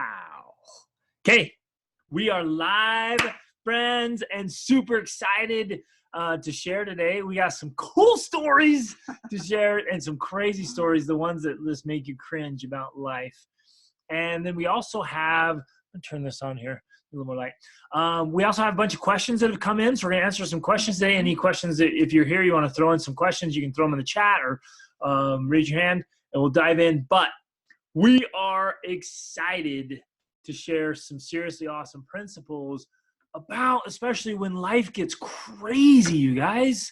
Pow. Okay, we are live, friends, and super excited to share today. We got some cool stories to share and some crazy stories, the ones that just make you cringe about life. And then we also have, I'll turn this on here, a little more light. We also have a bunch of questions that have come in, so we're going to answer some questions today. Any questions that if you're here, you want to throw in some questions, you can throw them in the chat or raise your hand, and we'll dive in. But we are excited to share some seriously awesome principles about, especially when life gets crazy, you guys.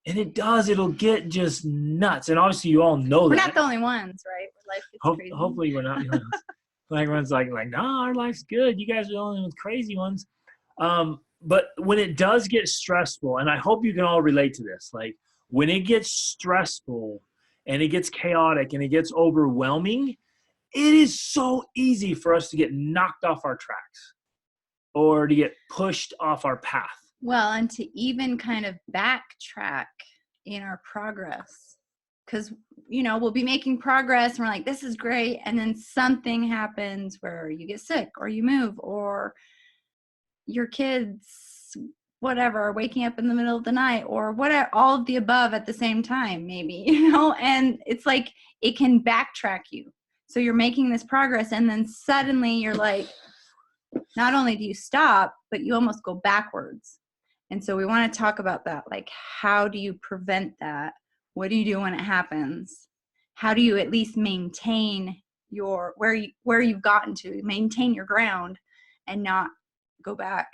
And it does. It'll get just nuts. And obviously, you all know We're that. not the only ones, right? Where life gets crazy. Hopefully, we're not the only ones. Like everyone's like, nah, our life's good. You guys are the only ones crazy ones. But when it does get stressful, and I hope you can all relate to this, like when it gets stressful and it gets chaotic and it gets overwhelming, it is so easy for us to get knocked off our tracks or to get pushed off our path. Well, and to even kind of backtrack in our progress. Because, you know, we'll be making progress and we're like, this is great. And then something happens where you get sick or you move or your kids, whatever, are waking up in the middle of the night or whatever, all of the above at the same time, maybe, you know, and it's like it can backtrack you. So you're making this progress and then suddenly you're like, not only do you stop, but you almost go backwards. And so we want to talk about that. Like, how do you prevent that? What do you do when it happens? How do you at least maintain your where you've gotten to, maintain your ground and not go back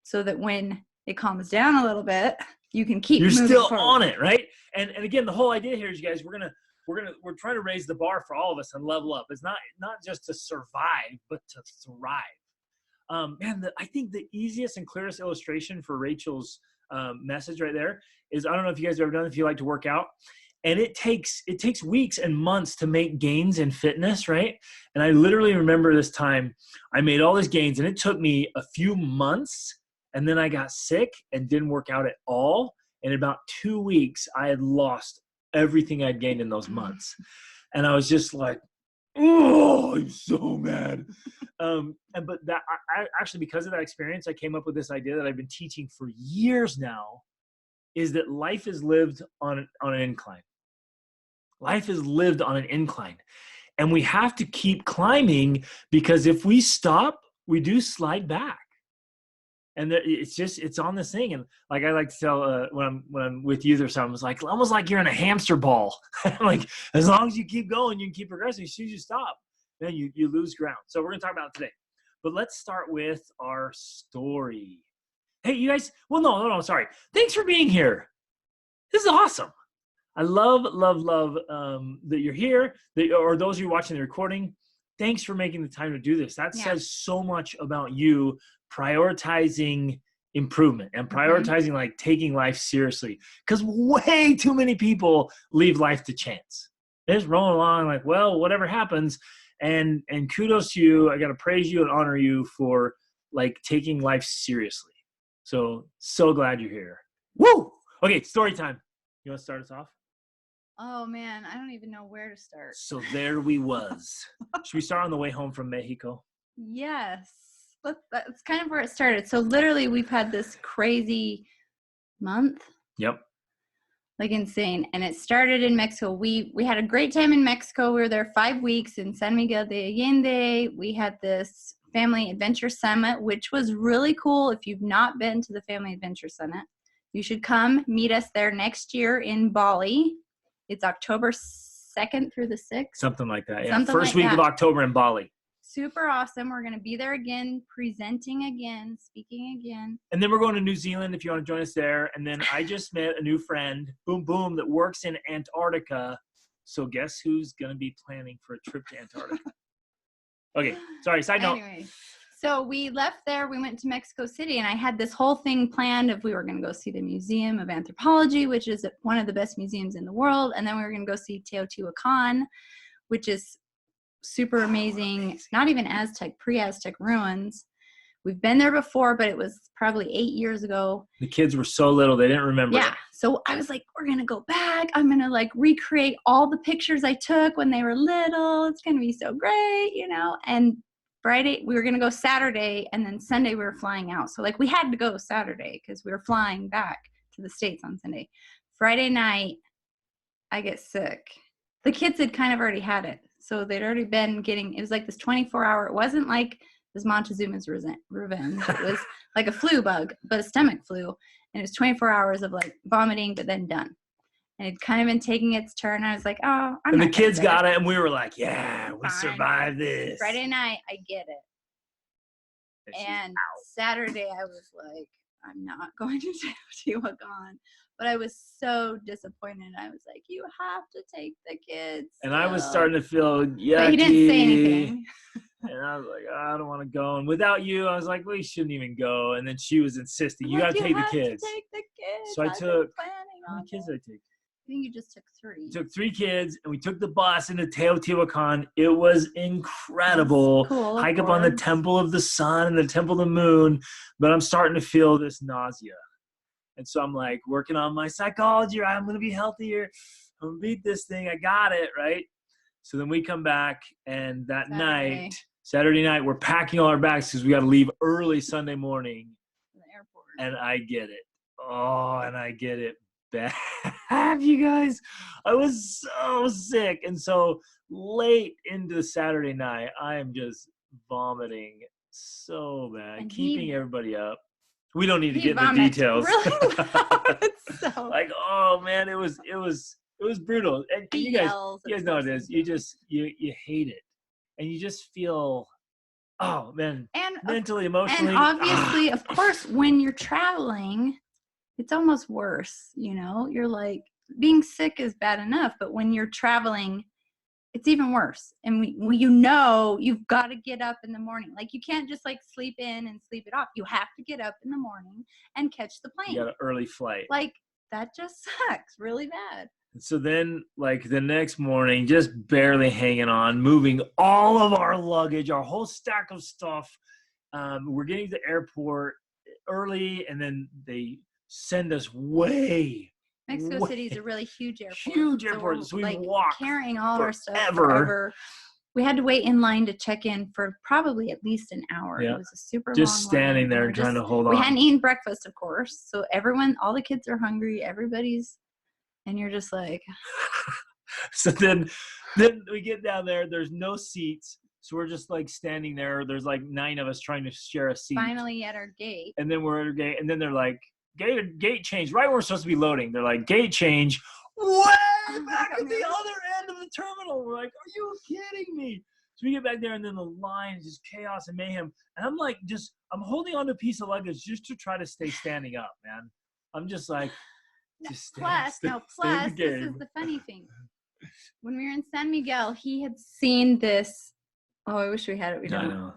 so that when it calms down a little bit, you can keep moving still forward. On it, right? And again, the whole idea here is, you guys, we're trying to raise the bar for all of us and level up. It's not just to survive, but to thrive. I think the easiest and clearest illustration for Rachel's message right there is, I don't know if you guys have ever done it, if you like to work out, and it takes weeks and months to make gains in fitness, right? And I literally remember this time I made all these gains, and it took me a few months, and then I got sick and didn't work out at all. In about 2 weeks, I had lost everything I'd gained in those months. And I was just like, oh, I'm so mad. But that I actually, because of that experience, I came up with this idea that I've been teaching for years now, is that life is lived on an incline. Life is lived on an incline. And we have to keep climbing, because if we stop, we do slide back. And it's on this thing. And like I like to tell when I'm with youth or something, it's like almost like you're in a hamster ball. Like as long as you keep going, you can keep progressing. As soon as you stop, then you lose ground. So we're gonna talk about it today. But let's start with our story. Hey, you guys. Well, no, sorry. Thanks for being here. This is awesome. I love that you're here. Or those of you watching the recording, thanks for making the time to do this. That says so much about you prioritizing improvement and prioritizing like taking life seriously, because way too many people leave life to chance. They're just rolling along like, well, whatever happens. And kudos to you. I got to praise you and honor you for like taking life seriously. So glad you're here. Woo! Okay, story time. You want to start us off? Oh man, I don't even know where to start. So there we was. Should we start on the way home from Mexico? Yes. That's kind of where it started. So literally we've had this crazy month. Yep. Like insane. And it started in Mexico. We had a great time in Mexico. We were there 5 weeks in San Miguel de Allende. We had this Family Adventure Summit, which was really cool. If you've not been to the Family Adventure Summit, you should come meet us there next year in Bali. It's October 2nd through the 6th. Something like that. Yeah. First week of October in Bali. Super awesome. We're going to be there again, presenting again, speaking again. And then we're going to New Zealand if you want to join us there. And then I just met a new friend, boom, boom, that works in Antarctica. So guess who's going to be planning for a trip to Antarctica? Okay. Sorry. Side note. Anyway, so we left there. We went to Mexico City, and I had this whole thing planned of we were going to go see the Museum of Anthropology, which is one of the best museums in the world. And then we were going to go see Teotihuacan, which is super amazing. Not even Aztec, pre-Aztec ruins. We've been there before, but it was probably 8 years ago. The kids were so little, they didn't remember. Yeah. So I was like, we're going to go back. I'm going to like recreate all the pictures I took when they were little. It's going to be so great, you know? And Friday, we were going to go Saturday, and then Sunday we were flying out. So like we had to go Saturday because we were flying back to the States on Sunday. Friday night, I get sick. The kids had kind of already had it. So they'd already been getting, it was like this 24-hour, it wasn't like this Montezuma's revenge. It was like a flu bug, but a stomach flu. And it was 24 hours of like vomiting, but then done. And it'd kind of been taking its turn. I was like, oh, I'm And not the kids sick. got it, and we were like, yeah, we Fine. survived this. Friday night, I get it. And Saturday, I was like, I'm not going to Teotihuacan. But I was so disappointed. I was like, you have to take the kids. And I was starting to feel yucky. But he didn't say anything. And I was like, oh, I don't want to go. And without you, I was like, we shouldn't even go. And then she was insisting, you got to take the kids. Take the kids. So I took, how many kids did I take? I think you just took 3. Took 3 kids, and we took the bus into Teotihuacan. It was incredible. Cool, hike up on the Temple of the Sun and the Temple of the Moon. But I'm starting to feel this nausea. And so I'm like working on my psychology. Right? I'm going to be healthier. I'm going to beat this thing. I got it, right? So then we come back, and that night, Saturday night, we're packing all our bags because we got to leave early Sunday morning. The airport. And I get it. Oh, and I get it bad, you guys. I was so sick. And so late into Saturday night, I am just vomiting so bad, and keeping everybody up. We don't need to get vomits into details. Really so. Like, oh man, it was brutal. And you guys know it is. You just you hate it, and you just feel, oh man, and mentally, emotionally, and obviously, of course, when you're traveling, it's almost worse. You know, you're like, being sick is bad enough, but when you're traveling, it's even worse. And you've got to get up in the morning. Like, you can't just like sleep in and sleep it off. You have to get up in the morning and catch the plane. You got an early flight. Like, that just sucks really bad. So then, like, the next morning, just barely hanging on, moving all of our luggage, our whole stack of stuff. We're getting to the airport early, and then they send us Mexico City is a really huge airport. Huge airport. So we like walked carrying all our stuff forever. We had to wait in line to check in for probably at least an hour. Yeah. It was a super just long standing line. there trying to hold on. We hadn't eaten breakfast, of course. So all the kids are hungry. And you're just like. So then we get down there. There's no seats. So we're just like standing there. There's like 9 of us trying to share a seat. Finally at our gate. And then we're at our gate. And then they're like, gate change. Right where we're supposed to be loading. They're like, gate change. Way back at the other end of the terminal. We're like, are you kidding me? So we get back there, and then the line is just chaos and mayhem. And I'm like, I'm holding on to a piece of luggage just to try to stay standing up, man. I'm just like, plus, this is the funny thing. When we were in San Miguel, he had seen this. Oh, I wish we had it. We don't.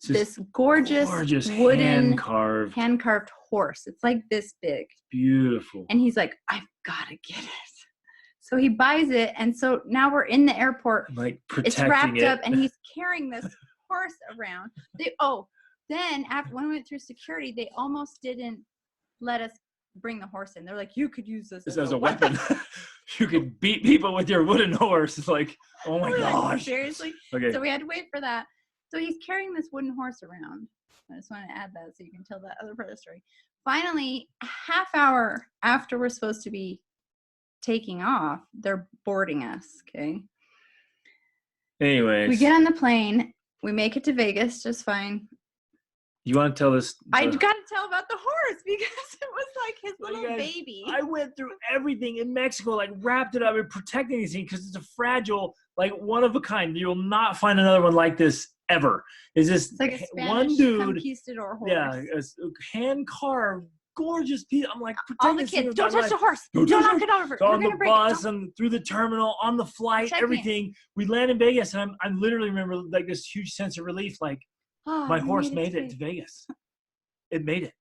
This gorgeous wooden hand-carved horse. It's like this big. Beautiful. And he's like, I've got to get it. So he buys it, and so now we're in the airport. Like protecting it's wrapped up, and he's carrying this horse around. Then when we went through security, they almost didn't let us bring the horse in. They're like, you could use this as a weapon. You could beat people with your wooden horse. It's like, oh my gosh. Like, seriously? Okay. So we had to wait for that. So he's carrying this wooden horse around. I just wanted to add that so you can tell that other part of the story. Finally, a half hour after we're supposed to be taking off, they're boarding us, okay? Anyways. We get on the plane. We make it to Vegas just fine. You want to tell this? I got to tell about the horse because it was like his little baby. I went through everything in Mexico, like wrapped it up and protecting these things because it's a fragile, like one of a kind. You'll not find another one like this ever. It's just like a Spanish one dude, conquistador horse. Yeah, a hand carved, gorgeous piece. I'm like, all the kids, don't touch the horse. Don't knock it over. So on the bus and through the terminal, on the flight, everything. We land in Vegas, and I literally remember like this huge sense of relief, like. My horse made it to Vegas. It made it.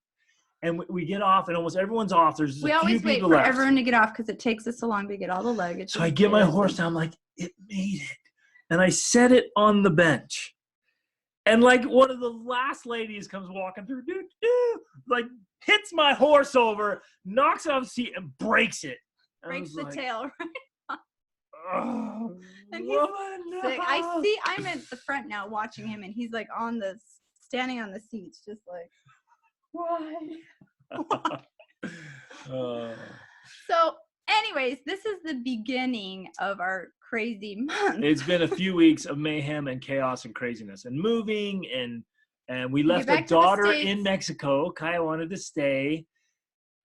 And we get off, and almost everyone's off. There's we a few always wait people for left. everyone to get off because it takes us so long to get all the luggage. So I get my horse down. I'm like, it made it. And I set it on the bench. And like one of the last ladies comes walking through, like hits my horse over, knocks it off the seat, and breaks it. Breaks the tail, right? oh, And he's woman, sick. no. I'm at the front now watching him, and he's like standing on the seats, just like, why? Oh. So, anyways, this is the beginning of our crazy month. It's been a few weeks of mayhem and chaos and craziness and moving and we left a daughter in Mexico. Kaya wanted to stay.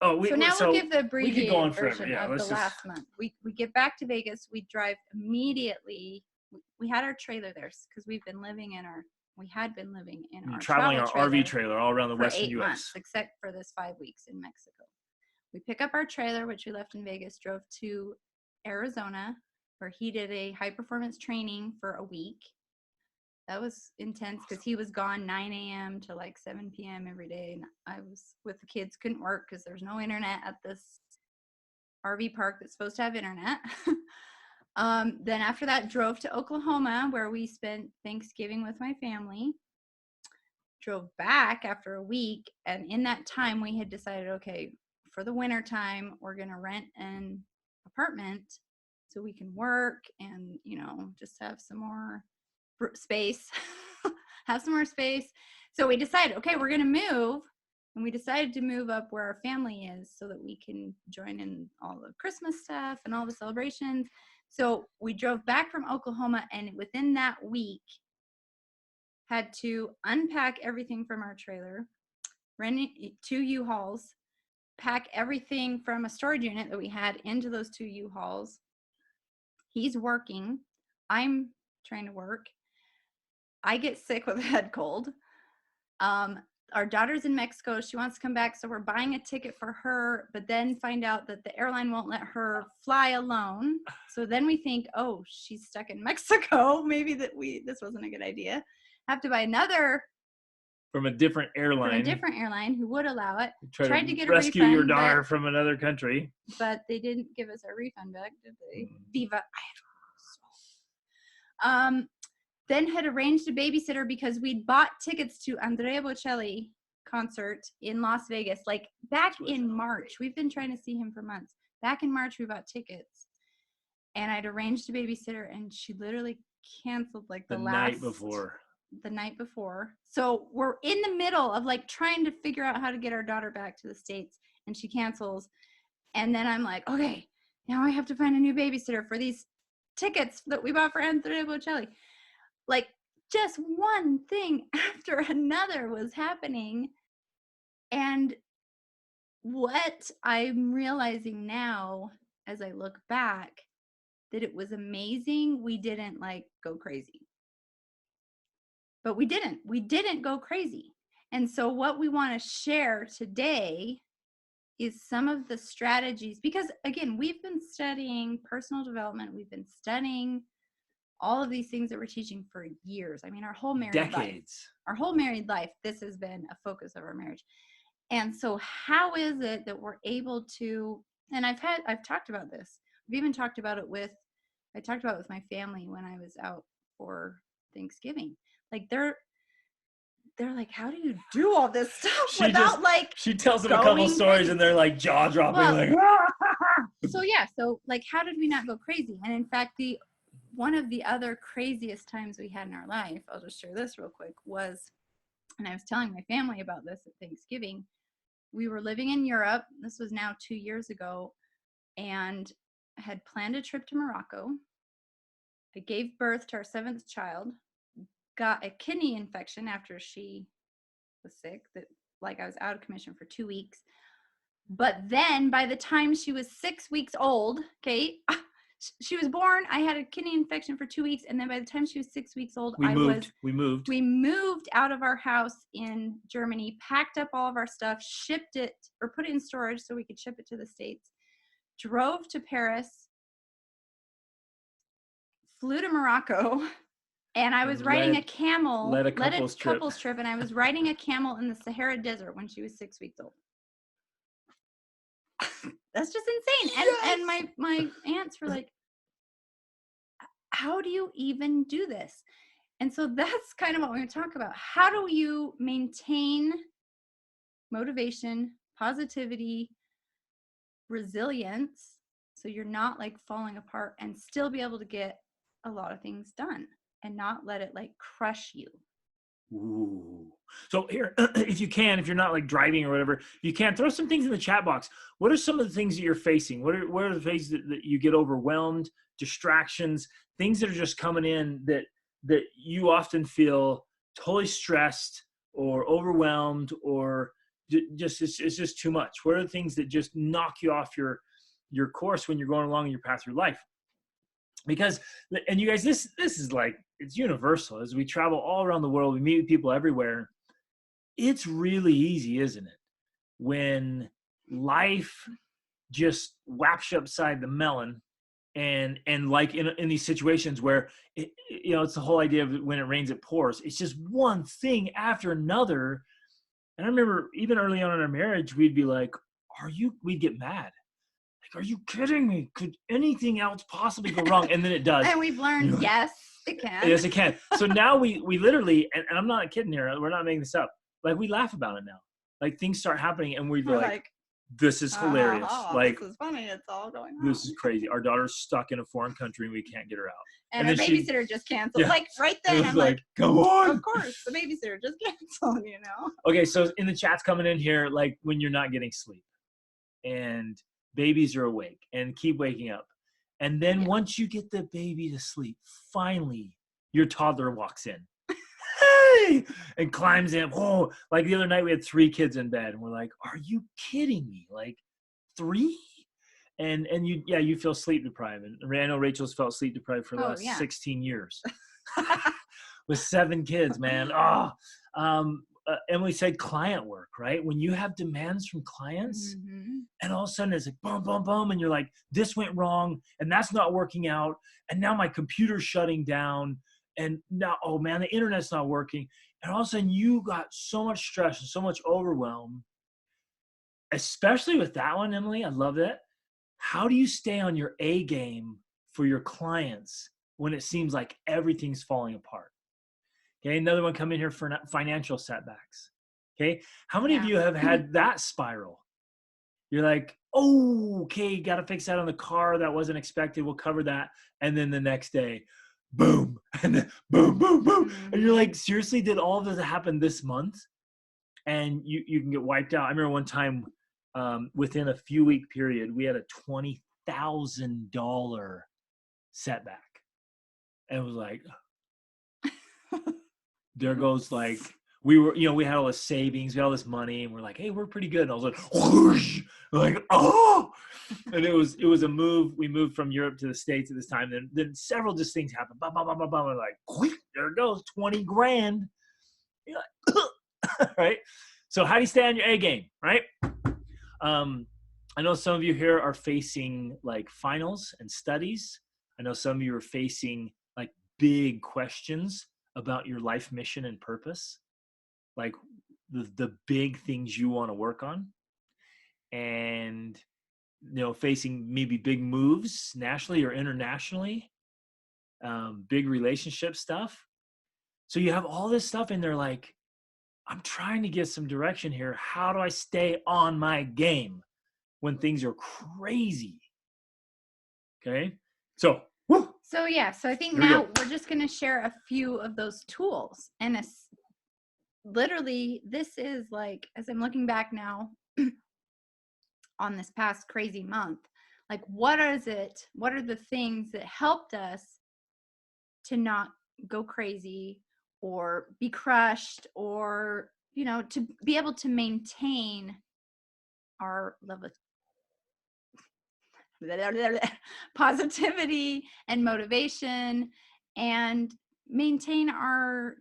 Oh, we'll give the we could go on abbreviated forever. version Yeah, of the last month. We get back to Vegas. We drive immediately. We had our trailer there because we had been living in our traveling our trailer RV trailer all around the for western 8 US. months, except for this 5 weeks in Mexico. We pick up our trailer, which we left in Vegas, drove to Arizona, where he did a high performance training for a week. That was intense because he was gone 9 a.m. to like 7 p.m. every day. And I was with the kids, couldn't work because there's no internet at this RV park that's supposed to have internet. Then after that, drove to Oklahoma, where we spent Thanksgiving with my family. Drove back after a week. And in that time, we had decided, okay, for the winter time, we're going to rent an apartment so we can work and, just have some more space, So we decided, okay, we're going to move. And we decided to move up where our family is so that we can join in all the Christmas stuff and all the celebrations. So we drove back from Oklahoma, and within that week, had to unpack everything from our trailer, rent 2 U-Hauls, pack everything from a storage unit that we had into those 2 U-Hauls. He's working. I'm trying to work. I get sick with a head cold. Our daughter's in Mexico. She wants to come back, so we're buying a ticket for her, but then find out that the airline won't let her fly alone. So then we think, oh, she's stuck in Mexico. Maybe this wasn't a good idea. Have to buy another from a different airline who would allow it. Tried to get rescue a refund, your daughter from another country, but they didn't give us our refund back, did they? Viva. Then had arranged a babysitter because we'd bought tickets to Andrea Bocelli concert in Las Vegas, like back in March. We've been trying to see him for months. Back in March, we bought tickets, and I'd arranged a babysitter, and she literally canceled like the night before. So we're in the middle of like trying to figure out how to get our daughter back to the States, and she cancels. And then I'm like, okay, now I have to find a new babysitter for these tickets that we bought for Andrea Bocelli. Like, just one thing after another was happening. And what I'm realizing now, as I look back, that it was amazing we didn't like go crazy. But we didn't go crazy. And so what we want to share today is some of the strategies, because again, we've been studying personal development. We've been studying all of these things that we're teaching for years. I mean, our whole married life, this has been a focus of our marriage. And so how is it that we're able to, and I've talked about this. I've even talked about it with my family when I was out for Thanksgiving. Like they're like, how do you do all this stuff she tells them a couple stories and they're like jaw dropping, So like, how did we not go crazy? And in fact, one of the other craziest times we had in our life, I'll just share this real quick, was, and I was telling my family about this at Thanksgiving, we were living in Europe. This was now 2 years ago, and I had planned a trip to Morocco. I gave birth to our 7th child, got a kidney infection after she was sick, that like I was out of commission for 2 weeks. But then by the time she was 6 weeks old, okay, she was born, I had a kidney infection for 2 weeks, and then by the time she was 6 weeks old, we moved out of our house in Germany, packed up all of our stuff, shipped it or put it in storage so we could ship it to the States, drove to Paris, flew to Morocco, and I was riding a camel, led a couples trip, and I was riding a camel in the Sahara Desert when she was 6 weeks old. That's just insane. Yes! And my aunts were like, how do you even do this? And so that's kind of what we're going to talk about. How do you maintain motivation, positivity, resilience So you're not like falling apart and still be able to get a lot of things done and not let it like crush you. Ooh. So here, if you can, if you're not like driving or whatever, you can throw some things in the chat box. What are some of the things that you're facing? What are the things that you get overwhelmed, distractions, things that are just coming in that you often feel totally stressed or overwhelmed, or just it's just too much? What are the things that just knock you off your course when you're going along in your path through life? Because, and you guys, this is like, it's universal. As we travel all around the world, we meet with people everywhere. It's really easy, isn't it, when life just whaps you upside the melon, and like in these situations where it's the whole idea of when it rains it pours. It's just one thing after another. And I remember even early on in our marriage, we'd be like, we'd get mad. Like, are you kidding me? Could anything else possibly go wrong? And then it does. And we've learned, yes, it can. Yes, it can. So now we literally, and I'm not kidding here, we're not making this up. Like, we laugh about it now. Like, things start happening and we're like, this is hilarious. Like, this is funny. It's all going on. This is crazy. Our daughter's stuck in a foreign country and we can't get her out. And our babysitter just canceled. Yeah. Like right then, I'm like, come on. Of course, the babysitter just canceled, Okay, so in the chat's coming in here, like when you're not getting sleep and babies are awake and keep waking up. And then once you get the baby to sleep, finally your toddler walks in. Hey! And climbs in. Oh, like the other night we had 3 kids in bed and we're like, are you kidding me? Like 3? And you feel sleep deprived. And I know Rachel's felt sleep deprived for the last 16 years with 7 kids, man. Emily said client work, right? When you have demands from clients, and all of a sudden it's like boom, boom, boom, and you're like, this went wrong, and that's not working out, and now my computer's shutting down, and now, oh man, the internet's not working, and all of a sudden you got so much stress and so much overwhelm, especially with that one, Emily. I love that. How do you stay on your A game for your clients when it seems like everything's falling apart? Okay, another one coming here for financial setbacks. Okay, how many of you have had that spiral? You're like, oh, okay, got to fix that on the car. That wasn't expected. We'll cover that. And then the next day, boom, and then boom, boom, boom. And you're like, seriously, did all of this happen this month? And you can get wiped out. I remember one time within a few week period, we had a $20,000 setback. And it was like, there goes like, we had all this savings, we had all this money, and we're like, hey, we're pretty good. And I was like, whoosh, like, oh, and it was a move. We moved from Europe to the States at this time. Then several just things happened. Bah, bah, bah, bah, bah. We're like, there it goes, 20 grand. You're like, right? So how do you stay on your A game, right? I know some of you here are facing like finals and studies. I know some of you are facing like big questions about your life mission and purpose, like the big things you want to work on, and facing maybe big moves nationally or internationally, big relationship stuff. So you have all this stuff in there, like, I'm trying to get some direction here. How do I stay on my game when things are crazy? Okay, so woo. So I think now we're just going to share a few of those tools. And literally, this is like, as I'm looking back now on this past crazy month, like, what are the things that helped us to not go crazy or be crushed, or, to be able to maintain our level of positivity and motivation, and maintain our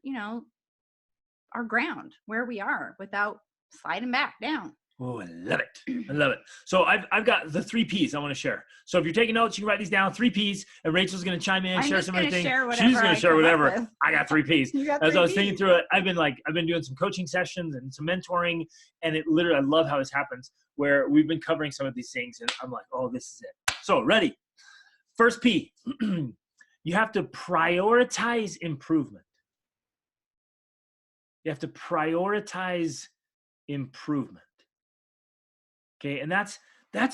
our ground where we are without sliding back down. Oh, I love it. I love it. So I've got the 3 Ps I want to share. So if you're taking notes, you can write these down, 3 Ps, and Rachel's going to chime in, share some of things. She's going to share whatever. I got 3 Ps. As I was thinking through it, I've been doing some coaching sessions and some mentoring, and it literally, I love how this happens, where we've been covering some of these things, and I'm like, oh, this is it. So ready. First P, you have to prioritize improvement. You have to prioritize improvement. Okay, and that's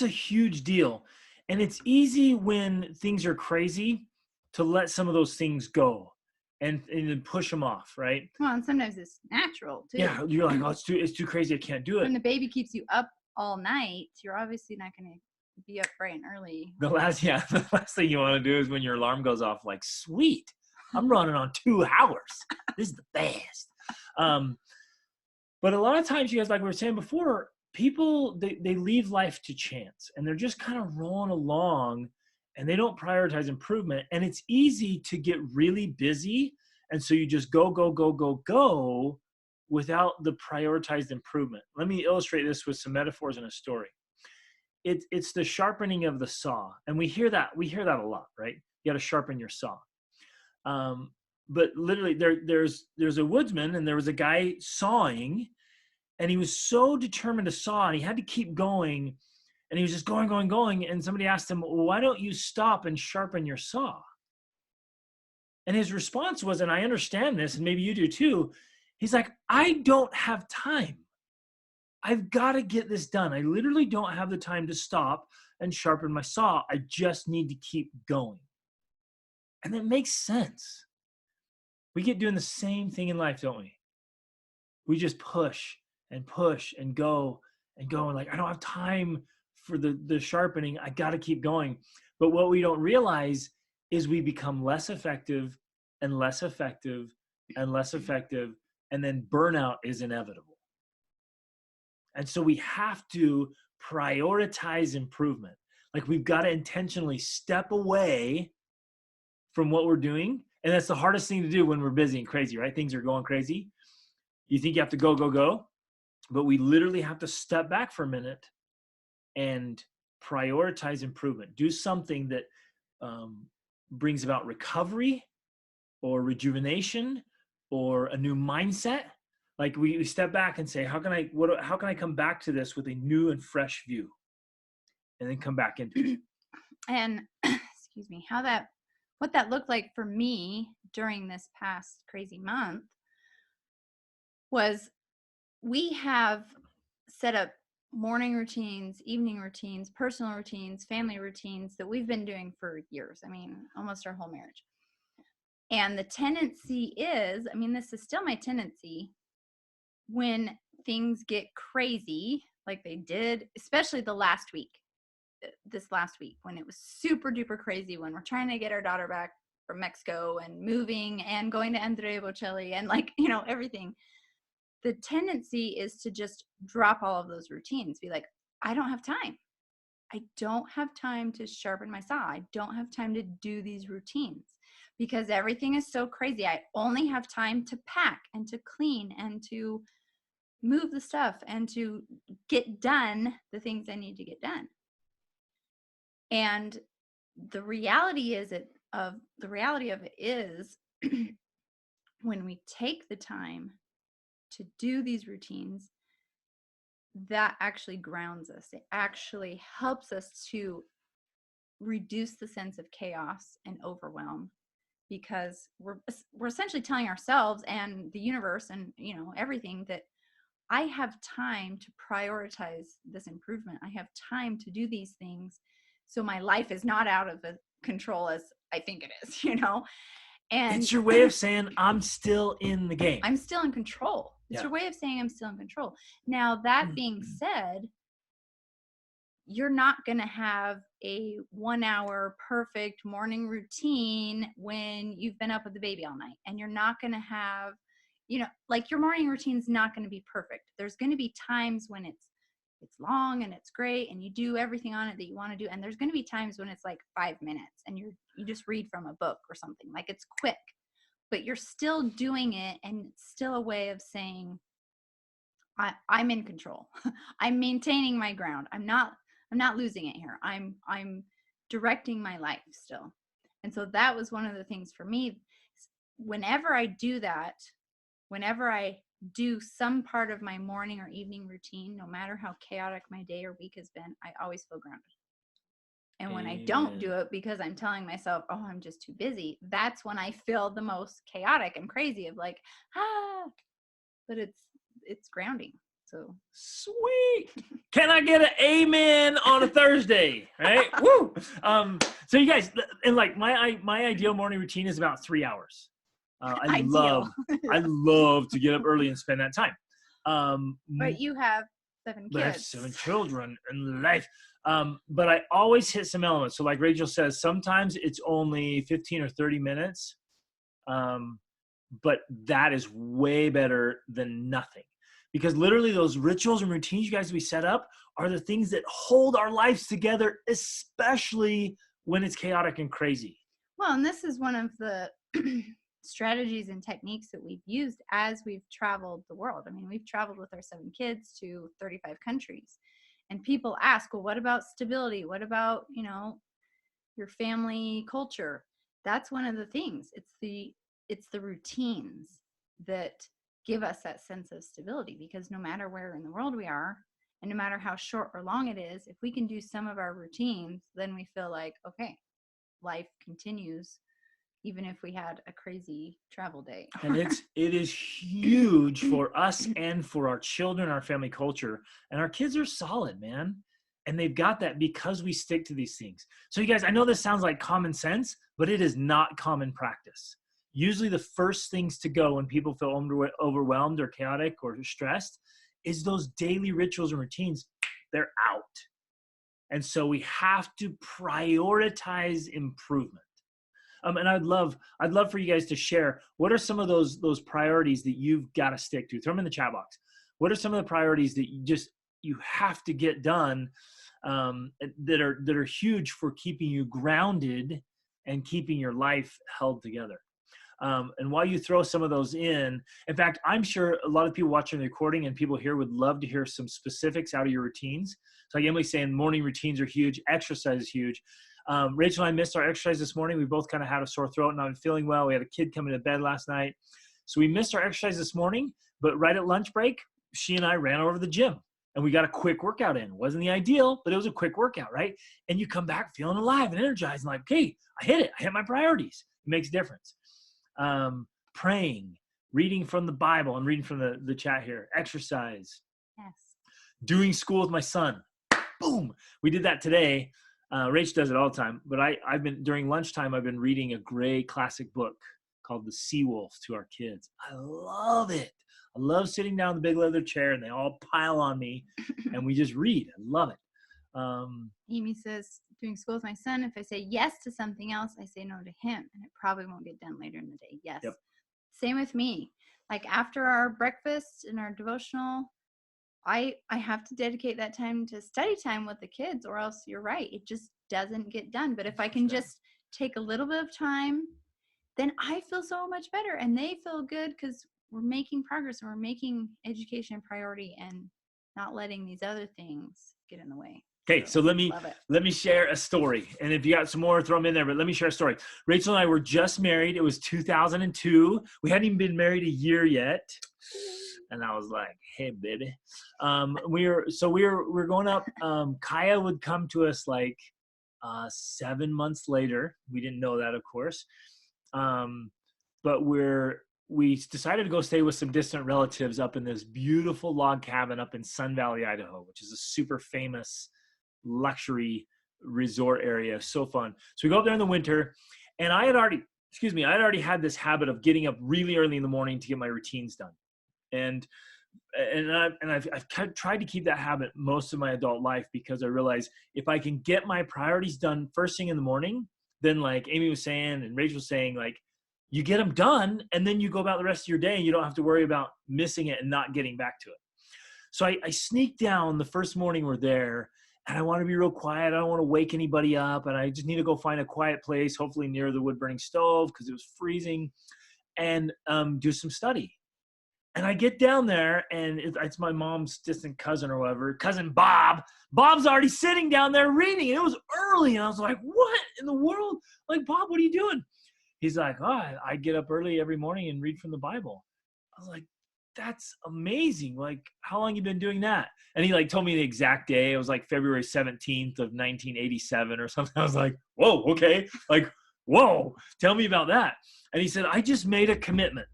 a huge deal. And it's easy when things are crazy to let some of those things go and then push them off, right? Well, and sometimes it's natural too. Yeah, you're like, oh, it's too crazy. I can't do it. When the baby keeps you up all night, you're obviously not going to be up bright and early. The last thing you want to do is when your alarm goes off, like, sweet, I'm running on 2 hours. This is the best. But a lot of times, you guys, like we were saying before, people, they leave life to chance and they're just kind of rolling along and they don't prioritize improvement. And it's easy to get really busy. And so you just go without the prioritized improvement. Let me illustrate this with some metaphors and a story. It's the sharpening of the saw. And we hear that a lot, right? You got to sharpen your saw. But literally there's a woodsman and there was a guy sawing, and he was so determined to saw and he had to keep going, and he was just going. And somebody asked him, well, why don't you stop and sharpen your saw? And his response was, and I understand this, and maybe you do too. He's like, I don't have time. I've got to get this done. I literally don't have the time to stop and sharpen my saw. I just need to keep going. And that makes sense. We get doing the same thing in life, don't we? We just push and go and like, I don't have time for the sharpening. I got to keep going. But what we don't realize is we become less effective and less effective and less effective. And then burnout is inevitable. And so we have to prioritize improvement. Like, we've got to intentionally step away from what we're doing. And that's the hardest thing to do when we're busy and crazy, right? Things are going crazy. You think you have to go, but we literally have to step back for a minute and prioritize improvement. Do something that brings about recovery or rejuvenation or a new mindset. Like, we step back and say, how can I come back to this with a new and fresh view, and then come back into it. And excuse me, what that looked like for me during this past crazy month was, we have set up morning routines, evening routines, personal routines, family routines that we've been doing for years. I mean, almost our whole marriage. And the tendency is, I mean, this is still my tendency, when things get crazy, like they did, especially this last week, when it was super duper crazy, when we're trying to get our daughter back from Mexico and moving and going to Andre Bocelli and, like, everything. The tendency is to just drop all of those routines, be like, I don't have time. I don't have time to sharpen my saw. I don't have time to do these routines because everything is so crazy. I only have time to pack and to clean and to move the stuff and to get done the things I need to get done. And the reality of it is when we take the time to do these routines, that actually grounds us. It actually helps us to reduce the sense of chaos and overwhelm, because we're essentially telling ourselves and the universe and everything that I have time to prioritize this improvement. I have time to do these things, so my life is not out of control as I think it is, And it's your way of saying, I'm still in the game. I'm still in control. It's your way of saying I'm still in control. Now, that being said, you're not going to have a 1 hour perfect morning routine when you've been up with the baby all night. And you're not going to have, like, your morning routine's not going to be perfect. There's going to be times when it's long and it's great and you do everything on it that you want to do. And there's going to be times when it's like 5 minutes and you just read from a book or something, like it's quick, but you're still doing it. And it's still a way of saying, I'm in control. I'm maintaining my ground. I'm not losing it here. I'm directing my life still. And so that was one of the things for me. Whenever I do that, whenever I do some part of my morning or evening routine, no matter how chaotic my day or week has been, I always feel grounded. And when I don't do it because I'm telling myself, oh, I'm just too busy, that's when I feel the most chaotic and crazy of like, but it's grounding. So sweet. Can I get an amen on a Thursday? Right? Woo. So you guys, and like my ideal morning routine is about 3 hours. I ideal. love to get up early and spend that time. But you have 7 kids. But I have 7 children in life. But I always hit some elements. So like Rachel says, sometimes it's only 15 or 30 minutes. But that is way better than nothing. Because literally those rituals and routines you guys we set up are the things that hold our lives together, especially when it's chaotic and crazy. Well, and this is one of the strategies and techniques that we've used as we've traveled the world. I mean, we've traveled with our 7 kids to 35 countries. And people ask, well, what about stability? What about, your family culture? That's one of the things. It's the routines that give us that sense of stability, because no matter where in the world we are, and no matter how short or long it is, if we can do some of our routines, then we feel like, okay, life continues, even if we had a crazy travel day. And it is huge for us and for our children, our family culture. And our kids are solid, man. And they've got that because we stick to these things. So you guys, I know this sounds like common sense, but it is not common practice. Usually the first things to go when people feel overwhelmed or chaotic or stressed is those daily rituals and routines. They're out. And so we have to prioritize improvement. And I'd love for you guys to share, what are some of those priorities that you've got to stick to? Throw them in the chat box. What are some of the priorities that you have to get done that are huge for keeping you grounded and keeping your life held together? And while you throw some of those in fact, I'm sure a lot of people watching the recording and people here would love to hear some specifics out of your routines. So like Emily's saying, morning routines are huge. Exercise is huge. Rachel and I missed our exercise this morning. We both kind of had a sore throat and I'm feeling well. We had a kid coming to bed last night. So we missed our exercise this morning, but right at lunch break, she and I ran over to the gym and we got a quick workout in. It wasn't the ideal, but it was a quick workout, right? And you come back feeling alive and energized and like, okay, I hit it. I hit my priorities. It makes a difference. Praying, reading from the Bible. I'm reading from the chat here. Exercise. Yes. Doing school with my son. Boom. We did that today. Rach does it all the time, but I've been during lunchtime, I've been reading a great classic book called The Seawolf to our kids. I love it. I love sitting down in the big leather chair and they all pile on me and we just read. I love it. Amy says, doing school with my son, if I say yes to something else, I say no to him, and it probably won't get done later in the day. Yes. Yep. Same with me. Like after our breakfast and our devotional, I have to dedicate that time to study time with the kids, or else you're right, it just doesn't get done. But if I can just take a little bit of time, then I feel so much better and they feel good because we're making progress and we're making education a priority and not letting these other things get in the way. Okay, so let me share a story. And if you got some more, throw them in there, but let me share a story. Rachel and I were just married. It was 2002. We hadn't even been married a year yet. And I was like, hey, baby. We're going up. Kaya would come to us like 7 months later. We didn't know that, of course. But we decided to go stay with some distant relatives up in this beautiful log cabin up in Sun Valley, Idaho, which is a super famous luxury resort area. So fun. So we go up there in the winter, and I had already had this habit of getting up really early in the morning to get my routines done. And I've tried to keep that habit most of my adult life, because I realize if I can get my priorities done first thing in the morning, then like Amy was saying and Rachel was saying, like you get them done and then you go about the rest of your day and you don't have to worry about missing it and not getting back to it. So I sneak down the first morning we're there, and I want to be real quiet. I don't want to wake anybody up, and I just need to go find a quiet place, hopefully near the wood burning stove because it was freezing, and do some study. And I get down there, and it's my mom's distant cousin or whatever, cousin Bob. Bob's already sitting down there reading. And it was early, and I was like, what in the world? Like, Bob, what are you doing? He's like, oh, I get up early every morning and read from the Bible. I was like, that's amazing. Like, how long you been doing that? And he like told me the exact day. It was like February 17th of 1987 or something. I was like, whoa, okay. Like, whoa, tell me about that. And he said, I just made a commitment.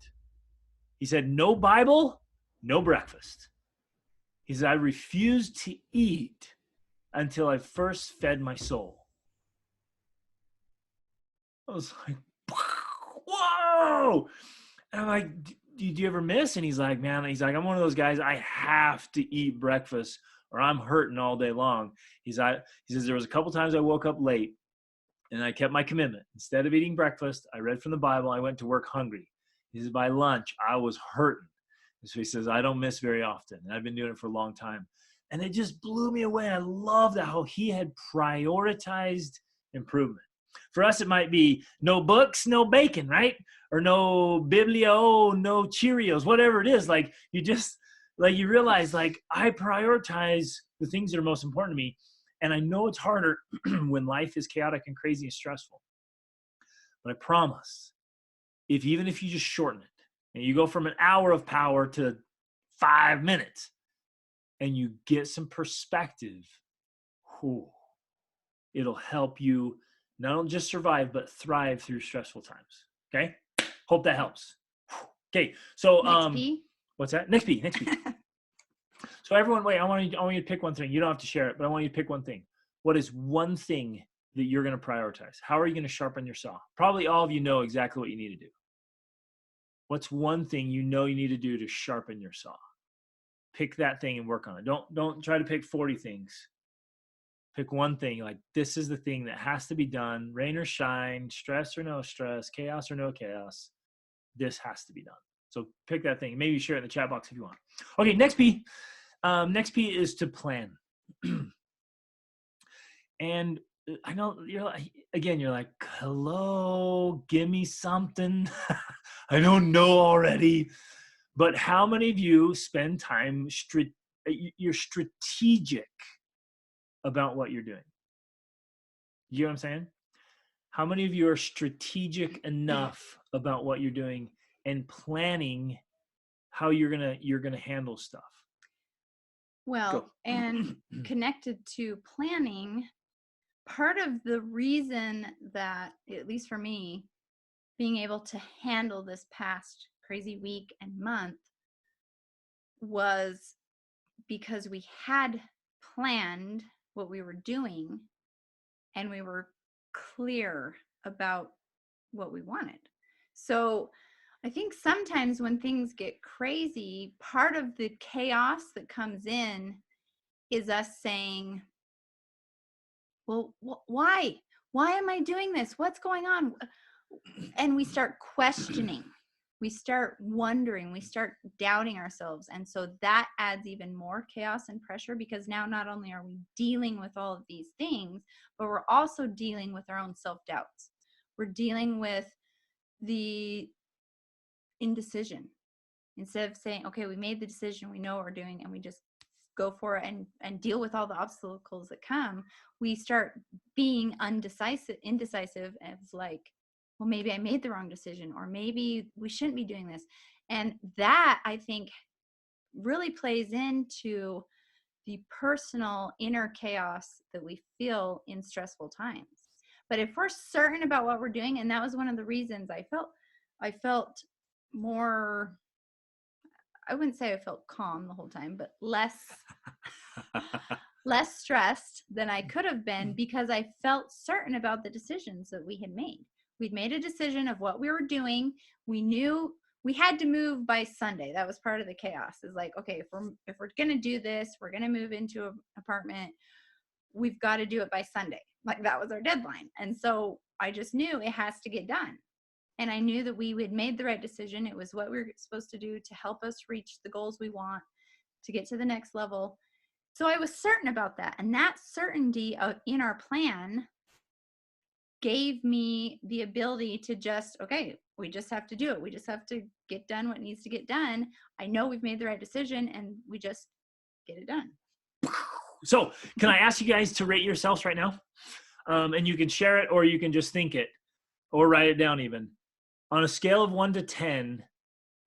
He said, no Bible, no breakfast. He said, I refused to eat until I first fed my soul. I was like, whoa. And I'm like, do you ever miss? And he's like, man, I'm one of those guys, I have to eat breakfast or I'm hurting all day long. He says, there was a couple times I woke up late and I kept my commitment. Instead of eating breakfast, I read from the Bible. I went to work hungry. He says, by lunch, I was hurting. And so he says, I don't miss very often. And I've been doing it for a long time. And it just blew me away. I love that how he had prioritized improvement. For us, it might be no books, no bacon, right? Or no Biblio, no Cheerios, whatever it is. Like you realize, like, I prioritize the things that are most important to me. And I know it's harder when life is chaotic and crazy and stressful. But I promise, even if you just shorten it and you go from an hour of power to 5 minutes and you get some perspective, it'll help you not only just survive, but thrive through stressful times. Okay? Hope that helps. Okay, so Next P. What's that? Next P. So everyone, wait, I want you to pick one thing. You don't have to share it, but I want you to pick one thing. What is one thing that you're going to prioritize? How are you going to sharpen your saw? Probably all of you know exactly what you need to do. What's one thing you know you need to do to sharpen your saw? Pick that thing and work on it. Don't try to pick 40 things. Pick one thing. Like, this is the thing that has to be done. Rain or shine, stress or no stress, chaos or no chaos. This has to be done. So pick that thing. Maybe share it in the chat box if you want. Okay, next P. Next P is to plan. And I know you're like, hello, give me something. I don't know already. But how many of you spend time, you're strategic about what you're doing? You know what I'm saying? How many of you are strategic enough about what you're doing and planning how you're gonna handle stuff? Well, and connected to planning, part of the reason that, at least for me, being able to handle this past crazy week and month was because we had planned what we were doing and we were clear about what we wanted. So I think sometimes when things get crazy, part of the chaos that comes in is us saying, well, why am I doing this? What's going on? And we start questioning, we start wondering, we start doubting ourselves. And so that adds even more chaos and pressure, because now not only are we dealing with all of these things, but we're also dealing with our own self-doubts. We're dealing with the indecision. Instead of saying, okay, we made the decision, we know what we're doing, and we just go for it and deal with all the obstacles that come, we start being indecisive as like, well, maybe I made the wrong decision, or maybe we shouldn't be doing this. And that, I think, really plays into the personal inner chaos that we feel in stressful times. But if we're certain about what we're doing, and that was one of the reasons I felt more, I wouldn't say I felt calm the whole time, but less stressed than I could have been, because I felt certain about the decisions that we had made. We'd made a decision of what we were doing. We knew we had to move by Sunday. That was part of the chaos. Is like, okay, if we're going to do this, we're going to move into an apartment, we've got to do it by Sunday. Like, that was our deadline. And so I just knew it has to get done. And I knew that we had made the right decision. It was what we were supposed to do to help us reach the goals we want, to get to the next level. So I was certain about that. And that certainty in our plan gave me the ability to just, okay, we just have to do it. We just have to get done what needs to get done. I know we've made the right decision, and we just get it done. So can I ask you guys to rate yourselves right now? And you can share it, or you can just think it, or write it down even. On a scale of 1 to 10,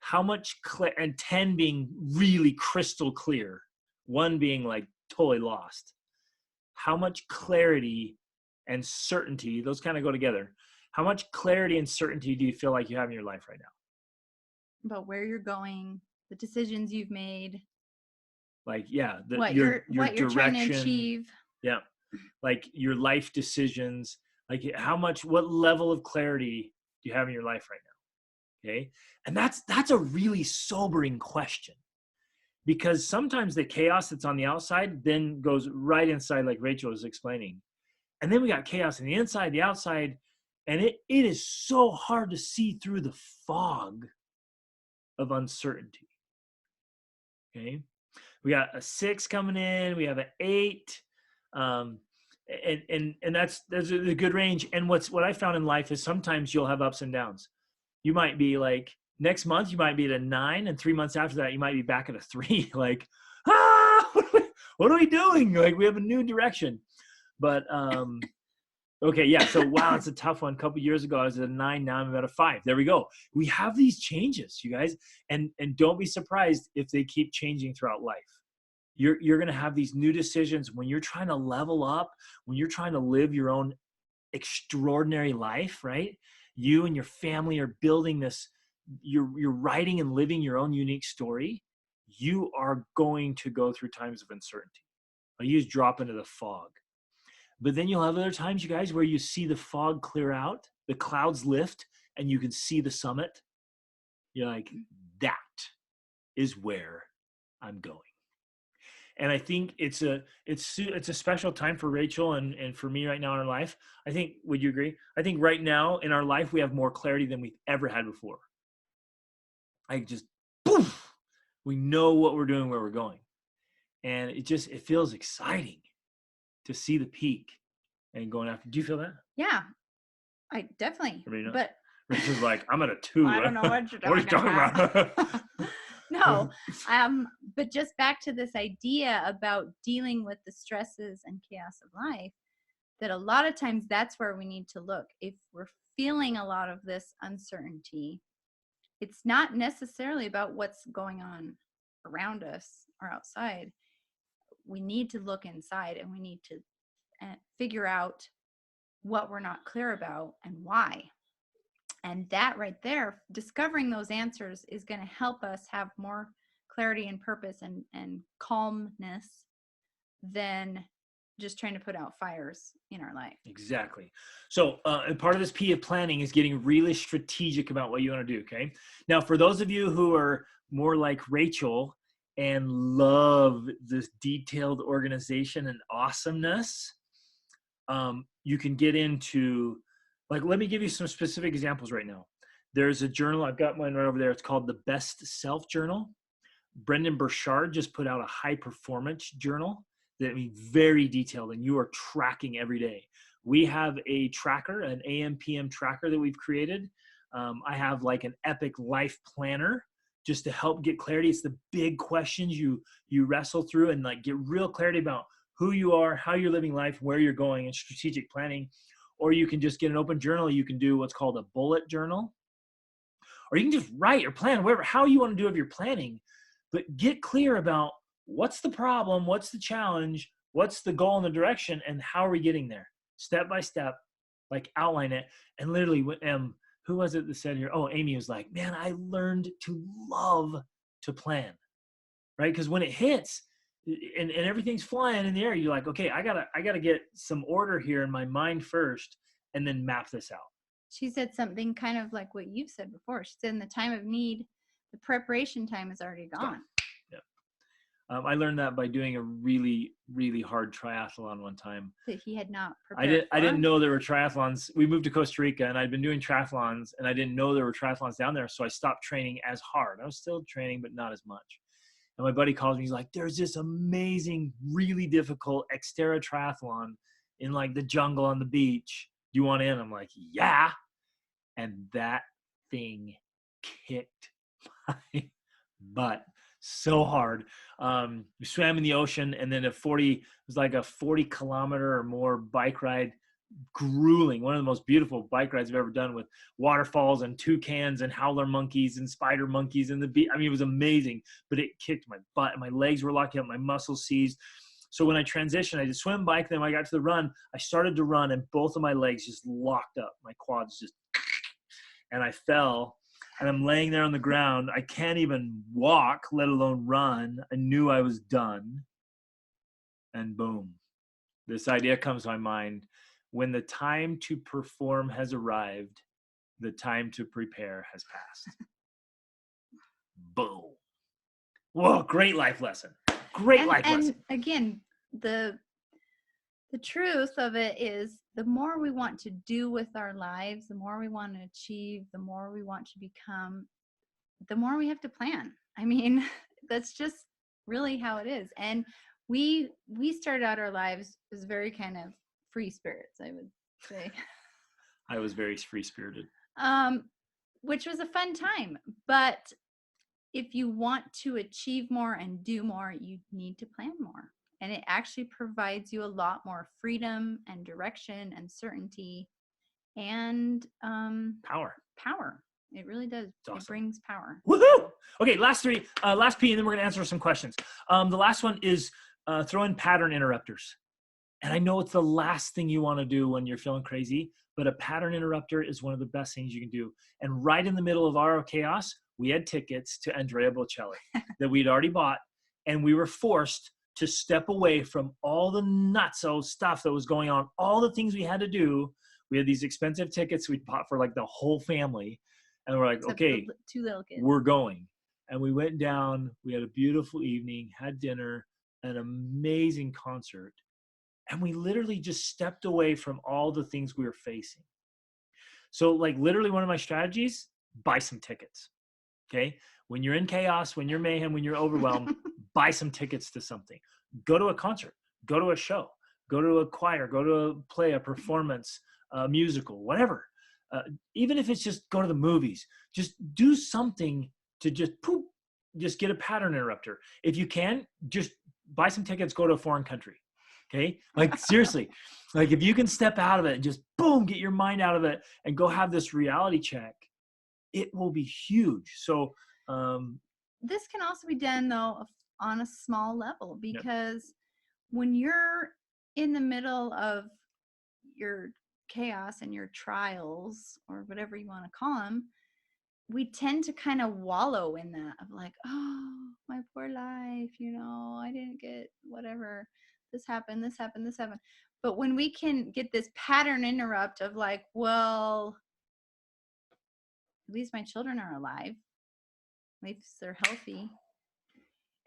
how much and 10 being really crystal clear, 1 being like totally lost. How much clarity and certainty, those kind of go together. How much clarity and certainty do you feel like you have in your life right now? About where you're going, the decisions you've made. Like, yeah, what your you're trying to direction. achieve. Yeah. Like your life decisions, like what level of clarity do you have in your life right now? Okay. And that's a really sobering question, because sometimes the chaos that's on the outside then goes right inside, like Rachel was explaining. And then we got chaos on the inside, the outside, and it is so hard to see through the fog of uncertainty. Okay. We got a 6 coming in, we have an 8. Um, and that's a good range. And what I found in life is sometimes you'll have ups and downs. You might be like, next month you might be at a 9, and 3 months after that you might be back at a 3. Like, what are we doing? Like, we have a new direction. But okay, yeah. So wow, it's a tough one. A couple years ago I was at a 9, now I'm at a 5. There we go. We have these changes, you guys, and don't be surprised if they keep changing throughout life. You're going to have these new decisions when you're trying to level up, when you're trying to live your own extraordinary life, right? You and your family are building this, you're writing and living your own unique story. You are going to go through times of uncertainty. I use drop into the fog. But then you'll have other times, you guys, where you see the fog clear out, the clouds lift, and you can see the summit. You're like, that is where I'm going. And I think it's a special time for Rachel and for me right now in our life. I think, would you agree? I think right now in our life, we have more clarity than we've ever had before. Poof, we know what we're doing, where we're going. And it feels exciting to see the peak and going after. Do you feel that? Yeah, I definitely. But Rachel's like, I'm at a 2. I don't know what you're talking about. No, but just back to this idea about dealing with the stresses and chaos of life, that a lot of times that's where we need to look. If we're feeling a lot of this uncertainty, it's not necessarily about what's going on around us or outside. We need to look inside, and we need to figure out what we're not clear about and why. And that right there, discovering those answers, is going to help us have more clarity and purpose and calmness than just trying to put out fires in our life. Exactly. So and part of this P of planning is getting really strategic about what you want to do. Okay. Now, for those of you who are more like Rachel and love this detailed organization and awesomeness, you can get into, like, let me give you some specific examples right now. There's a journal, I've got mine right over there. It's called the Best Self Journal. Brendan Burchard just put out a high performance journal that very detailed, and you are tracking every day. We have a tracker, an AM PM tracker that we've created. I have like an epic life planner just to help get clarity. It's the big questions you wrestle through and like get real clarity about who you are, how you're living life, where you're going, and strategic planning. Or you can just get an open journal. You can do what's called a bullet journal. Or you can just write or plan, how you want to do of your planning. But get clear about what's the problem, what's the challenge, what's the goal and the direction, and how are we getting there? Step by step, like outline it. And literally, who was it that said here? Oh, Amy was like, man, I learned to love to plan, right? Because when it hits, and everything's flying in the air, you're like, okay, I gotta get some order here in my mind first, and then map this out. She said something kind of like what you've said before. She said in the time of need, the preparation time is already gone. Yeah. I learned that by doing a really, really hard triathlon one time. That he had not prepared I didn't know there were triathlons. We moved to Costa Rica, and I'd been doing triathlons, and I didn't know there were triathlons down there, so I stopped training as hard. I was still training, but not as much. And my buddy calls me. He's like, there's this amazing, really difficult Xterra triathlon in like the jungle on the beach. Do you want in? I'm like, yeah. And that thing kicked my butt so hard. We swam in the ocean, and then it was like a 40-kilometer or more bike ride. Grueling, one of the most beautiful bike rides I've ever done, with waterfalls and toucans and howler monkeys and spider monkeys and it was amazing, but it kicked my butt and my legs were locking up, my muscles seized. So when I transitioned, I did swim, bike, then when I got to the run, I started to run and both of my legs just locked up, my quads just, and I fell. and I'm laying there on the ground. I can't even walk, let alone run. I knew I was done. And boom, this idea comes to my mind. When the time to perform has arrived, the time to prepare has passed. Boom. Whoa, great life lesson. Great life lesson. And again, the truth of it is, the more we want to do with our lives, the more we want to achieve, the more we want to become, the more we have to plan. I mean, that's just really how it is. And we started out our lives as very kind of free spirits, I would say. I was very free-spirited. Which was a fun time. But if you want to achieve more and do more, you need to plan more. And it actually provides you a lot more freedom and direction and certainty and Power. It really does. Awesome. It brings power. Woohoo! Okay, last P, and then we're gonna answer some questions. The last one is throw in pattern interrupters. And I know it's the last thing you want to do when you're feeling crazy, but a pattern interrupter is one of the best things you can do. And right in the middle of our chaos, we had tickets to Andrea Bocelli that we'd already bought, and we were forced to step away from all the nutso stuff that was going on, all the things we had to do. We had these expensive tickets we bought for like the whole family, and we're like, Except okay, the two little kids. we're going. And we went down, we had a beautiful evening, had dinner, an amazing concert. And we literally just stepped away from all the things we were facing. So like literally one of my strategies, buy some tickets. Okay. When you're in chaos, when you're mayhem, when you're overwhelmed, buy some tickets to something. Go to a concert, go to a show, go to a choir, go to a play, a performance, a musical, whatever. Even if it's just go to the movies, just do something to just get a pattern interrupter. If you can, just buy some tickets, go to a foreign country. Okay. Like seriously, like if you can step out of it and just boom, get your mind out of it and go have this reality check, it will be huge. So, this can also be done though on a small level, because when you're in the middle of your chaos and your trials, or whatever you want to call them, we tend to kind of wallow in that of like, oh, my poor life, I didn't get whatever, this happened. But when we can get this pattern interrupt of like, well, at least my children are alive, at least they're healthy.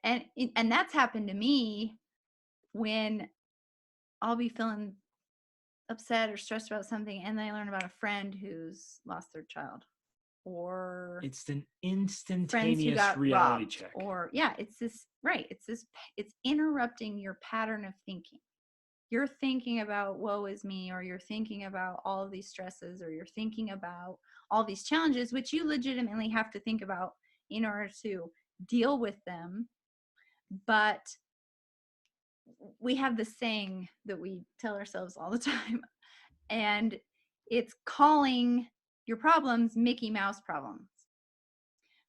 And that's happened to me when I'll be feeling upset or stressed about something, and then I learn about a friend who's lost their child, or it's an instantaneous reality check. Or it's interrupting your pattern of thinking. You're thinking about woe is me, or you're thinking about all of these stresses, or you're thinking about all these challenges, which you legitimately have to think about in order to deal with them. But we have this saying that we tell ourselves all the time, and it's calling your problems Mickey Mouse problems.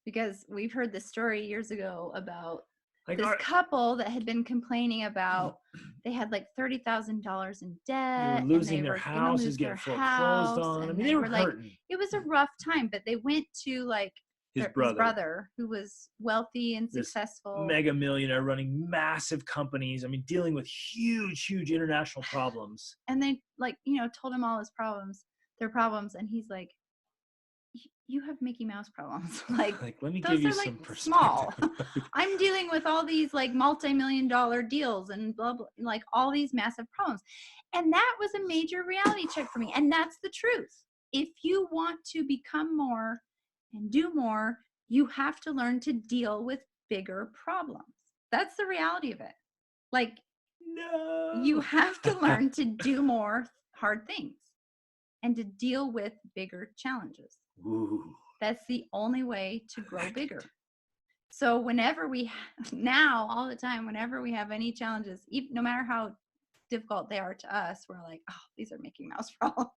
Because we've heard this story years ago about this couple that had been complaining about they had like $30,000 in debt. They were losing their houses, getting foreclosed on. I mean, they were hurting. It was a rough time, but they went to like his brother, who was wealthy and successful, mega millionaire running massive companies. I mean, dealing with huge international problems. And they told him all their problems, and he's like, you have Mickey Mouse problems. Like let me give you some perspective. Small. I'm dealing with all these like multi-million-dollar deals and blah, blah, like all these massive problems. And that was a major reality check for me. And that's the truth. If you want to become more and do more, you have to learn to deal with bigger problems. That's the reality of it. Like, no, you have to learn to do more hard things and to deal with bigger challenges. Ooh. That's the only way to grow bigger. So whenever all the time, whenever we have any challenges, even, no matter how difficult they are to us, we're like, oh, these are Mickey Mouse problems.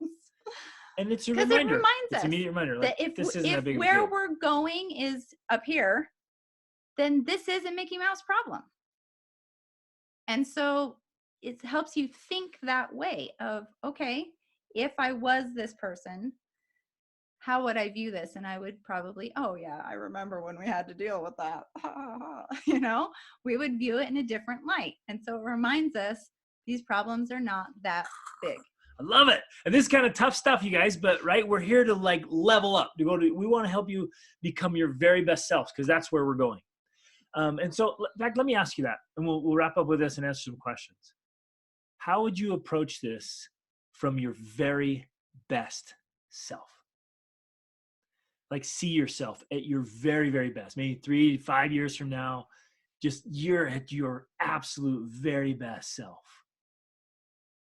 And it's a reminder. It reminds us. It's an immediate reminder. Like, that this isn't that big of a where deal. we're going is up here, then this is a Mickey Mouse problem. And so it helps you think that way of, okay, if I was this person, how would I view this? And I would probably, oh yeah, I remember when we had to deal with that. You know, we would view it in a different light. And so it reminds us these problems are not that big. I love it. And this is kind of tough stuff, you guys, but right, we're here to like level up. We want to help you become your very best selves, because that's where we're going. And so, in fact, let me ask you that, and we'll wrap up with this and answer some questions. How would you approach this from your very best self? Like, see yourself at your very, very best. Maybe 3 to 5 years from now, just you're at your absolute very best self.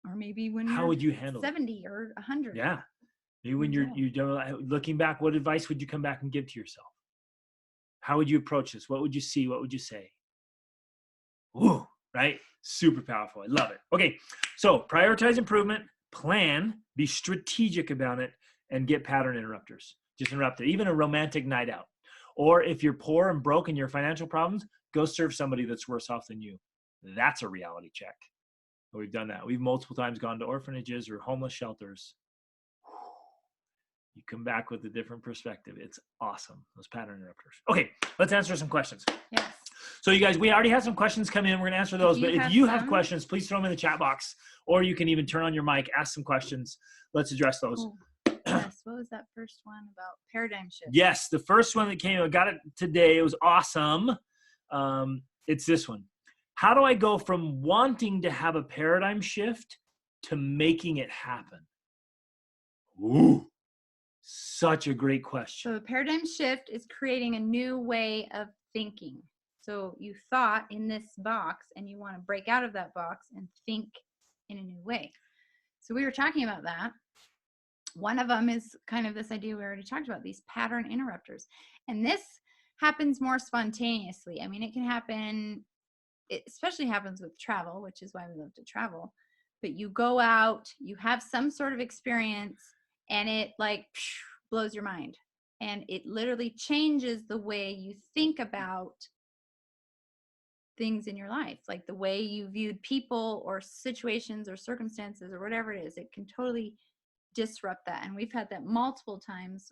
Or maybe when how you're would you handle 70 or 100. Yeah. Maybe when you're looking back, what advice would you come back and give to yourself? How would you approach this? What would you see? What would you say? Ooh, right? Super powerful. I love it. Okay, so prioritize improvement, plan, be strategic about it, and get pattern interrupters. Just interrupt it. Even a romantic night out. Or if you're poor and broke in your financial problems, go serve somebody that's worse off than you. That's a reality check. We've done that. We've multiple times gone to orphanages or homeless shelters. You come back with a different perspective. It's awesome. Those pattern interrupters. Okay, let's answer some questions. Yes. So you guys, we already had some questions come in. We're going to answer those. But if you have questions, please throw them in the chat box. Or you can even turn on your mic, ask some questions. Let's address those. Oh, yes. What was that first one about paradigm shift? Yes, the first one that came, I got it today. It was awesome. It's this one. How do I go from wanting to have a paradigm shift to making it happen? Ooh, such a great question. So a paradigm shift is creating a new way of thinking. So you thought in this box and you want to break out of that box and think in a new way. So we were talking about that. One of them is kind of this idea we already talked about, these pattern interrupters. And this happens more spontaneously. I mean, it can happen, it especially happens with travel, which is why we love to travel. But you go out, you have some sort of experience, and it like blows your mind. And it literally changes the way you think about things in your life, like the way you viewed people or situations or circumstances or whatever it is. It can totally disrupt that. And we've had that multiple times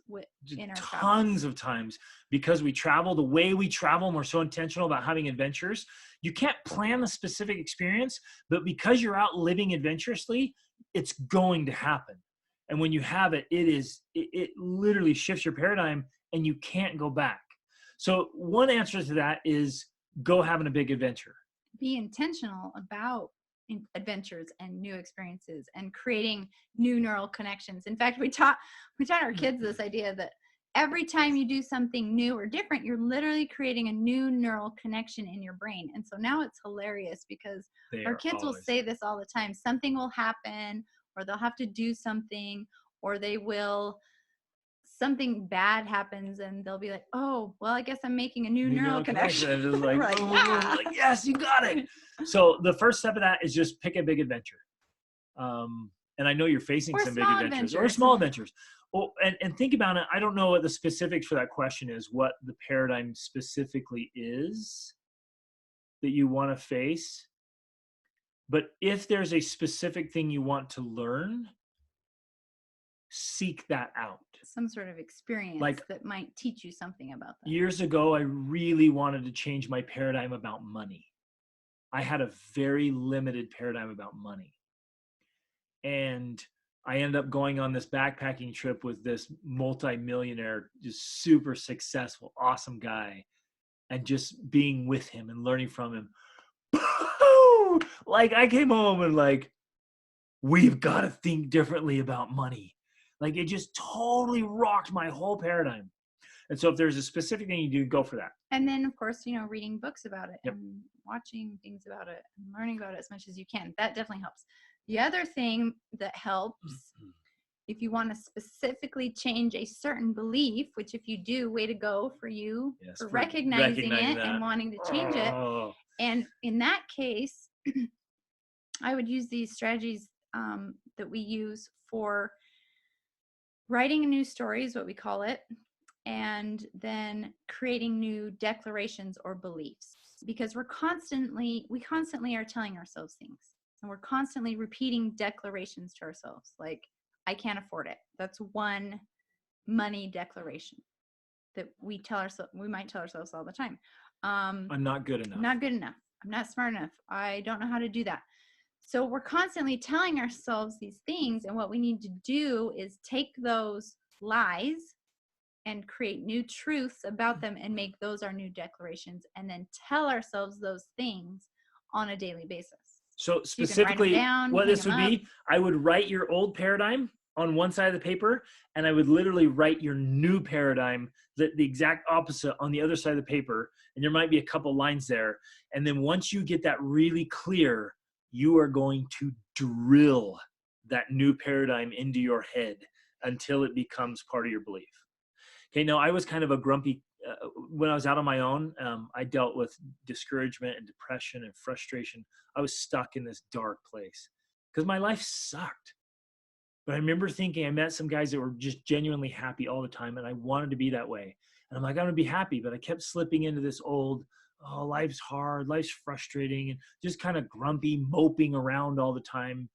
in our tons of times, because we travel the way we travel, and we're so intentional about having adventures. You can't plan the specific experience, but because you're out living adventurously, it's going to happen. And when you have it, it literally shifts your paradigm and you can't go back. So one answer to that is go having a big adventure. Be intentional about adventures and new experiences and creating new neural connections. In fact, we taught our kids this idea that every time you do something new or different, you're literally creating a new neural connection in your brain. And so now it's hilarious because our kids will say this all the time. Something will happen, or they'll have to do something, or something bad happens and they'll be like, oh, well, I guess I'm making a new neural connection. And it's like, right, yeah. Like, yes, you got it. So the first step of that is just pick a big adventure. And I know you're facing some big adventures or small adventures. Oh, and think about it. I don't know what the specifics for that question is, what the paradigm specifically is that you want to face. But if there's a specific thing you want to learn, seek that out. Some sort of experience that might teach you something about that. Years ago, I really wanted to change my paradigm about money. I had a very limited paradigm about money. And I ended up going on this backpacking trip with this multi-millionaire, just super successful, awesome guy, and just being with him and learning from him. Like, I came home and like, we've got to think differently about money. Like, it just totally rocked my whole paradigm. And so if there's a specific thing you do, go for that. And then, of course, reading books about it and watching things about it and learning about it as much as you can. That definitely helps. The other thing that helps, if you want to specifically change a certain belief, which if you do, way to go for you, for recognizing it and wanting to change it. And in that case, I would use these strategies that we use for writing a new story is what we call it, and then creating new declarations or beliefs, because we constantly are telling ourselves things, and we're constantly repeating declarations to ourselves, like, I can't afford it. That's one money declaration that we might tell ourselves all the time. I'm not good enough. I'm not good enough. I'm not smart enough. I don't know how to do that. So we're constantly telling ourselves these things, and what we need to do is take those lies and create new truths about them and make those our new declarations, and then tell ourselves those things on a daily basis. So you can write them specifically, down, what hang this them would be, I would write your old paradigm on one side of the paper, and I would literally write your new paradigm, the exact opposite on the other side of the paper, and there might be a couple lines there. And then once you get that really clear, you are going to drill that new paradigm into your head until it becomes part of your belief. Okay, now I was kind of a grumpy, when I was out on my own, I dealt with discouragement and depression and frustration. I was stuck in this dark place because my life sucked. But I remember thinking, I met some guys that were just genuinely happy all the time, and I wanted to be that way. And I'm like, I'm gonna be happy, but I kept slipping into this old, oh, life's hard, life's frustrating, and just kind of grumpy, moping around all the time.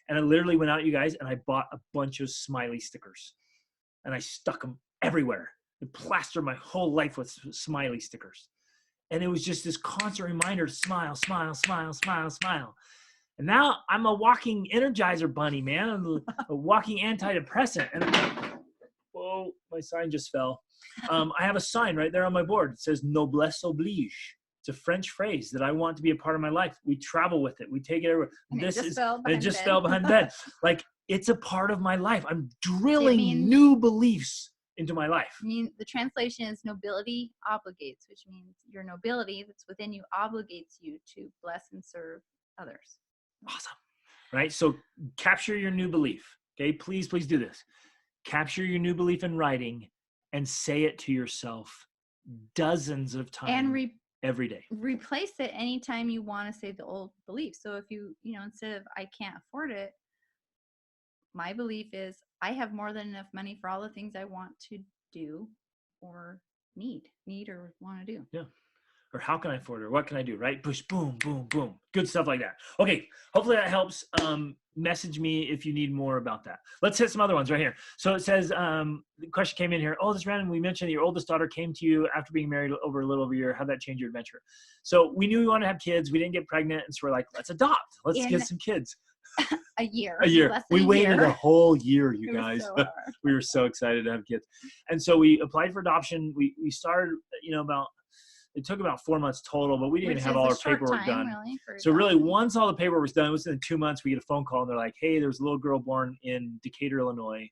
And I literally went out, you guys, and I bought a bunch of smiley stickers, and I stuck them everywhere and plastered my whole life with smiley stickers. And it was just this constant reminder to smile, smile, smile, smile, smile. And now I'm a walking Energizer bunny, man. I'm a walking antidepressant. And whoa, my sign just fell. I have a sign right there on my board. It says noblesse oblige. It's a French phrase that I want to be a part of my life. We travel with it. We take it everywhere. And this it just is, fell and it just fell behind the bed. Like, it's a part of my life. I'm drilling means, new beliefs into my life. I mean, the translation is nobility obligates, which means your nobility that's within you obligates you to bless and serve others. Awesome. Right? So capture your new belief. Okay. Please do this. Capture your new belief in writing and say it to yourself dozens of times every day. Replace it anytime you want to say the old belief. So if you instead of I can't afford it, my belief is I have more than enough money for all the things I want to do or need or want to do. Yeah. Or how can I afford it? Or what can I do? Right? Push, boom, boom, boom. Good stuff like that. Okay. Hopefully that helps. Message me if you need more about that. Let's hit some other ones right here. So it says, the question came in here. Oh, this random. We mentioned that your oldest daughter came to you after being married over a little over a year. How'd that change your adventure? So we knew we wanted to have kids. We didn't get pregnant. And so we're like, let's adopt. Let's get some kids. A year. We waited a whole year, you guys. So we were so excited to have kids. And so we applied for adoption. We started, it took about 4 months total, but we didn't even have all our paperwork done. Really, once all the paperwork was done, within 2 months, we get a phone call and they're like, hey, there's a little girl born in Decatur, Illinois.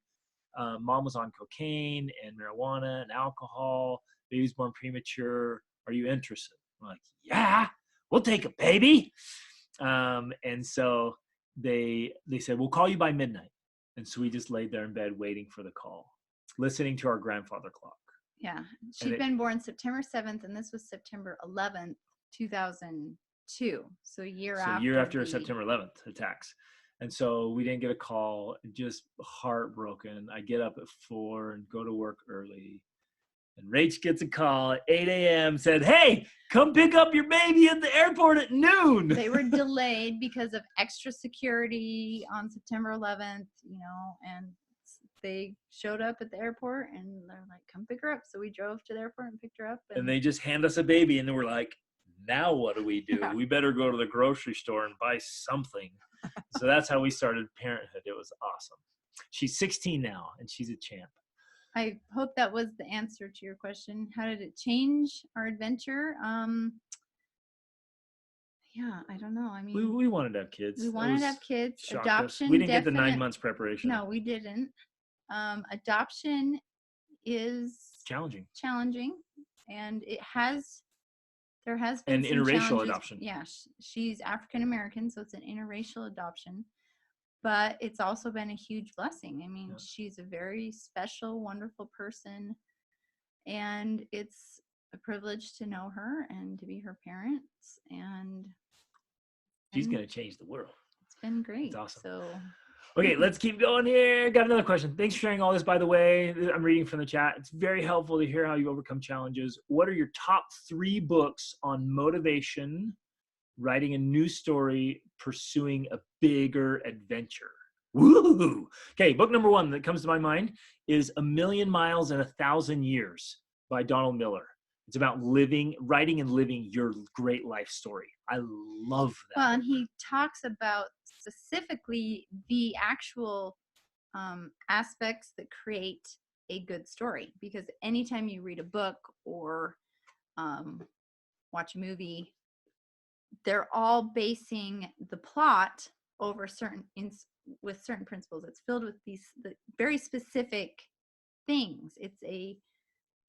Mom was on cocaine and marijuana and alcohol. Baby's born premature. Are you interested? I'm like, yeah, we'll take a baby. And so they said, we'll call you by midnight. And so we just laid there in bed waiting for the call, listening to our grandfather clock. Yeah. She'd been born September 7th, and this was September 11th, 2002. So a year after September 11th attacks. And so we didn't get a call, just heartbroken. I get up at 4 and go to work early. And Rach gets a call at 8 a.m. said, hey, come pick up your baby at the airport at noon. They were delayed because of extra security on September 11th, and they showed up at the airport and they're like, come pick her up. So we drove to the airport and picked her up. And they just hand us a baby and then we're like, now what do? Yeah. We better go to the grocery store and buy something. So that's how we started parenthood. It was awesome. She's 16 now and she's a champ. I hope that was the answer to your question. How did it change our adventure? Yeah, I don't know. I mean, we wanted to have kids. We wanted to have kids. Adoption. We didn't get the 9 months preparation. No, we didn't. Adoption is challenging, and there has been some interracial challenges. Adoption. Yeah, she's African American, so it's an interracial adoption, but it's also been a huge blessing. I mean, she's a very special, wonderful person, and it's a privilege to know her and to be her parents, and she's going to change the world. It's been great. It's awesome. So. Okay, let's keep going here. Got another question. Thanks for sharing all this, by the way. I'm reading from the chat. It's very helpful to hear how you overcome challenges. What are your top 3 books on motivation, writing a new story, pursuing a bigger adventure? Woo! Okay, book number one that comes to my mind is A Million Miles in 1,000 Years by Donald Miller. It's about writing and living your great life story. I love that. Well, and he talks about specifically the actual aspects that create a good story. Because anytime you read a book or watch a movie, they're all basing the plot over with certain principles. It's filled with the very specific things. It's a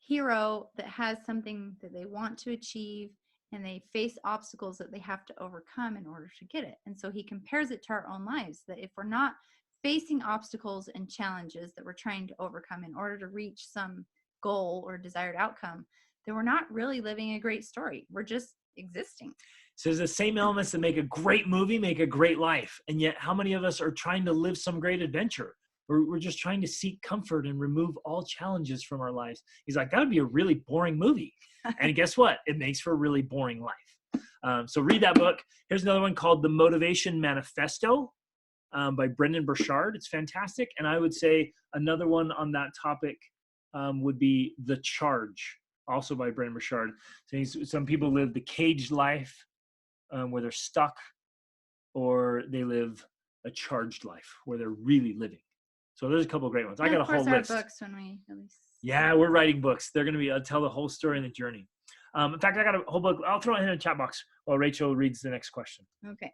hero that has something that they want to achieve, and they face obstacles that they have to overcome in order to get it. And so he compares it to our own lives, that if we're not facing obstacles and challenges that we're trying to overcome in order to reach some goal or desired outcome, then we're not really living a great story. We're just existing. So the same elements that make a great movie make a great life. And yet how many of us are trying to live some great adventure? We're just trying to seek comfort and remove all challenges from our lives. He's like, that would be a really boring movie. And guess what? It makes for a really boring life. So read that book. Here's another one called The Motivation Manifesto by Brendan Burchard. It's fantastic. And I would say another one on that topic would be The Charge, also by Brendan Burchard. So some people live the caged life where they're stuck, or they live a charged life where they're really living. So there's a couple of great ones. I got a whole list. Books when we release. Yeah, we're writing books. They're going to be tell the whole story and the journey. In fact, I got a whole book. I'll throw it in the chat box while Rachel reads the next question. Okay.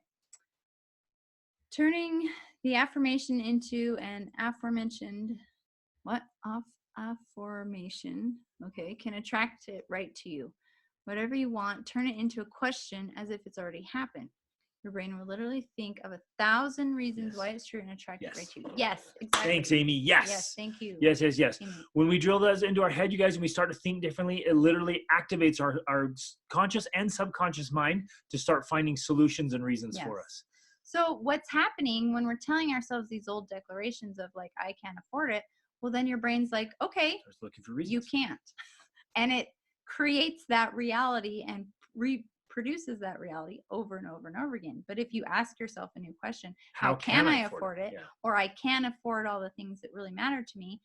Turning the affirmation into an aforementioned affirmation, okay, can attract it right to you. Whatever you want, turn it into a question as if it's already happened. Your brain will literally think of 1,000 reasons why it's true and attract it right to you. Yes, exactly. Thanks, Amy. Yes. Yes, thank you. Yes. Amy. When we drill those into our head, you guys, and we start to think differently, it literally activates our conscious and subconscious mind to start finding solutions and reasons for us. So what's happening when we're telling ourselves these old declarations of like, I can't afford it? Well, then your brain's like, okay, looking for reasons. You can't. And it creates that reality and reproduces that reality over and over and over again. But if you ask yourself a new question, how can I afford it? Yeah. Or I can afford all the things that really matter to me,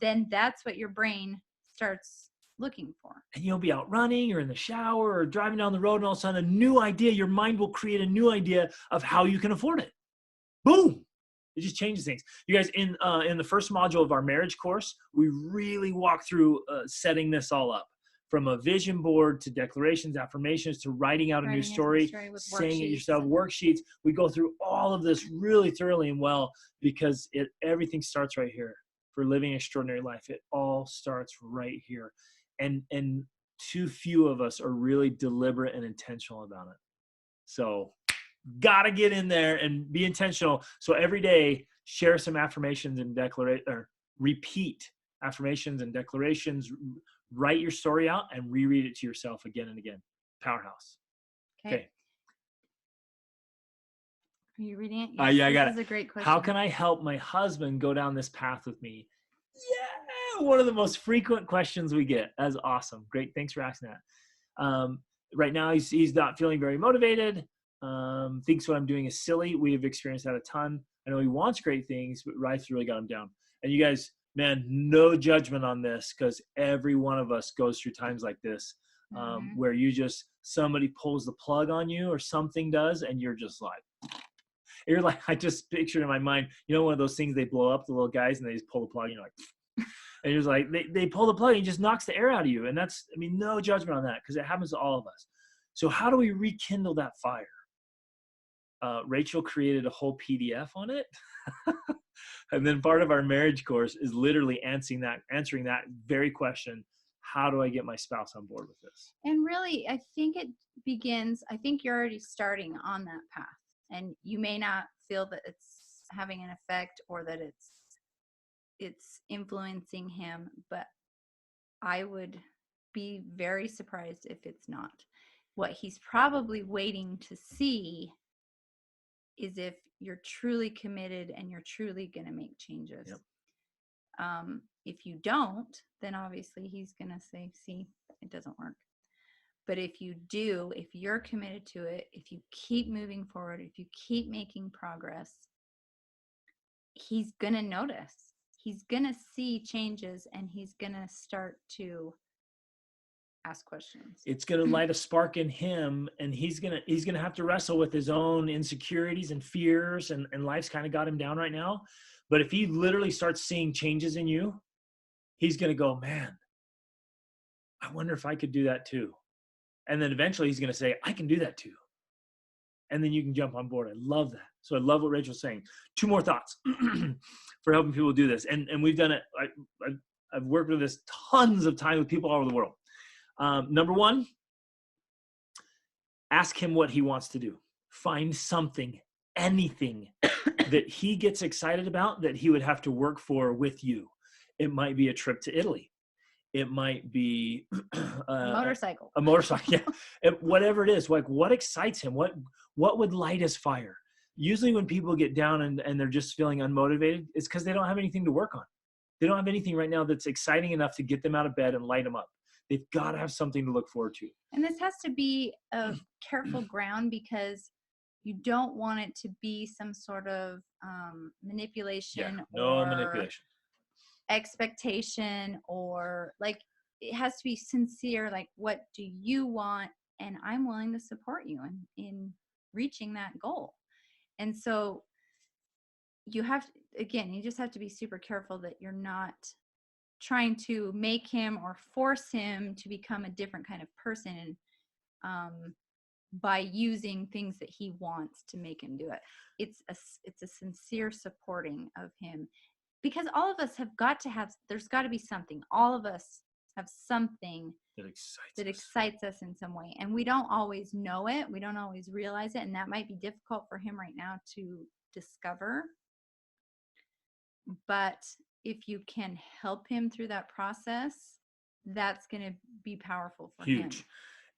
then that's what your brain starts looking for. And you'll be out running or in the shower or driving down the road, and all of a sudden a new idea, your mind will create a new idea of how you can afford it. Boom. It just changes things. You guys, in the first module of our marriage course, we really walk through setting this all up, from a vision board to declarations, affirmations, to writing out a new story, saying it yourself, worksheets. We go through all of this really thoroughly and well, because everything starts right here. For living an extraordinary life, it all starts right here. And too few of us are really deliberate and intentional about it. So gotta get in there and be intentional. So every day, share some affirmations and repeat affirmations and declarations. Write your story out and reread it to yourself again and again. Powerhouse. Okay. Are you reading it? Yes, yeah, I got it. This is a great question. How can I help my husband go down this path with me? Yeah, one of the most frequent questions we get. That's awesome. Great. Thanks for asking that. Right now, he's not feeling very motivated. Thinks what I'm doing is silly. We've experienced that a ton. I know he wants great things, but Rice really got him down. And you guys, man, no judgment on this, because every one of us goes through times like this, where somebody pulls the plug on you or something does, and you're like, I just pictured in my mind, one of those things they blow up, the little guys, and they just pull the plug, and you're like, and you're like, they pull the plug and it just knocks the air out of you. And that's, no judgment on that, because it happens to all of us. So how do we rekindle that fire? Rachel created a whole PDF on it. And then part of our marriage course is literally answering that very question. How do I get my spouse on board with this? And really, I think you're already starting on that path, and you may not feel that it's having an effect or that it's influencing him, but I would be very surprised if it's not. What he's probably waiting to see is if you're truly committed and you're truly going to make changes. Yep. If you don't, then obviously he's going to say, see, it doesn't work. But if you do, if you're committed to it, if you keep moving forward, if you keep making progress, he's going to notice. He's going to see changes, and he's going to start to ask questions. It's going to light a spark in him, and he's going to have to wrestle with his own insecurities and fears, and life's kind of got him down right now. But if he literally starts seeing changes in you, he's going to go, man, I wonder if I could do that too. And then eventually he's going to say, I can do that too. And then you can jump on board. I love that. So I love what Rachel's saying. 2 more thoughts for helping people do this. And we've done it. I've worked with this tons of times with people all over the world. Number 1, ask him what he wants to do. Find something, anything that he gets excited about that he would have to work for with you. It might be a trip to Italy. It might be A motorcycle. A motorcycle, yeah. Whatever it is, like what excites him? What would light his fire? Usually when people get down and they're just feeling unmotivated, it's because they don't have anything to work on. They don't have anything right now that's exciting enough to get them out of bed and light them up. They've got to have something to look forward to. And this has to be a careful ground, because you don't want it to be some sort of manipulation or manipulation, expectation, or like it has to be sincere. Like, what do you want? And I'm willing to support you in reaching that goal. And so you just have to be super careful that you're not trying to make him or force him to become a different kind of person, by using things that he wants to make him do it. It's a sincere supporting of him, because all of us there's got to be something. All of us have something that excites us in some way, and we don't always know it. We don't always realize it, and that might be difficult for him right now to discover. But if you can help him through that process, that's going to be powerful for him. Huge.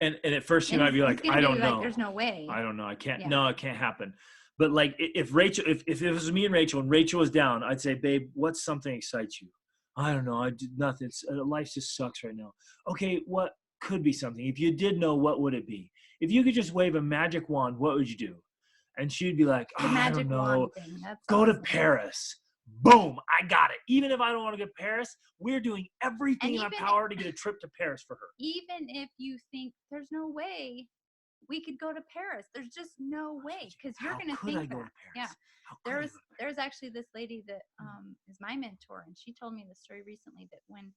And at first you might be like, I don't know. There's no way. I don't know. I can't. Yeah. No, it can't happen. But like if it was me and Rachel was down, I'd say, babe, what's something excites you? I don't know. I did nothing. Life just sucks right now. Okay, what could be something? If you did know, what would it be? If you could just wave a magic wand, what would you do? And she'd be like, I don't know. Go to Paris. Boom, I got it. Even if I don't want to go to Paris, we're doing everything in our power to get a trip to Paris for her. Even if you think there's no way we could go to Paris, there's just no way, because you're going to think that. Yeah. There's actually this lady that is my mentor, and she told me the story recently that when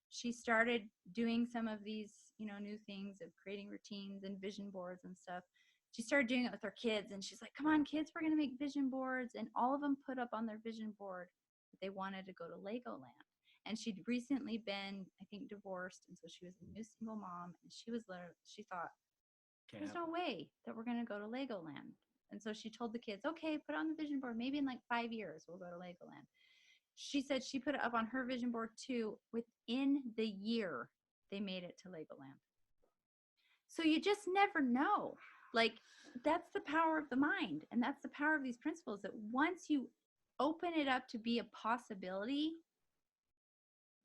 she started doing some of these, new things of creating routines and vision boards and stuff, she started doing it with her kids, and she's like, come on, kids, we're going to make vision boards. And all of them put up on their vision board that they wanted to go to Legoland. And she'd recently been, I think, divorced. And so she was a new single mom. And she thought, there's no way that we're going to go to Legoland. And so she told the kids, okay, put it on the vision board. Maybe in like 5 years, we'll go to Legoland. She said she put it up on her vision board too. Within the year, they made it to Legoland. So you just never know. Like, that's the power of the mind, and that's the power of these principles, that once you open it up to be a possibility,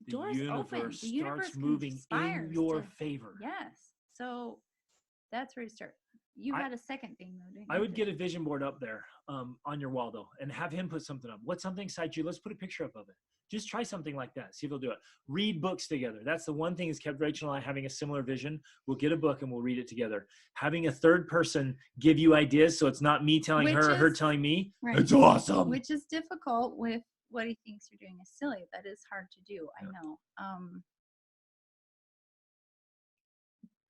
doors open. The universe starts moving in your favor. Yes. So that's where you start. You had a second thing, though, didn't you? I would get a vision board up there on your wall, though, and have him put something up. What's something excites you? Let's put a picture up of it. Just try something like that. See if he'll do it. Read books together. That's the one thing that's kept Rachel and I having a similar vision. We'll get a book and we'll read it together. Having a third person give you ideas, so it's not me telling her or her telling me. Right. It's awesome. Which is difficult with what he thinks you're doing is silly. That is hard to do. I know.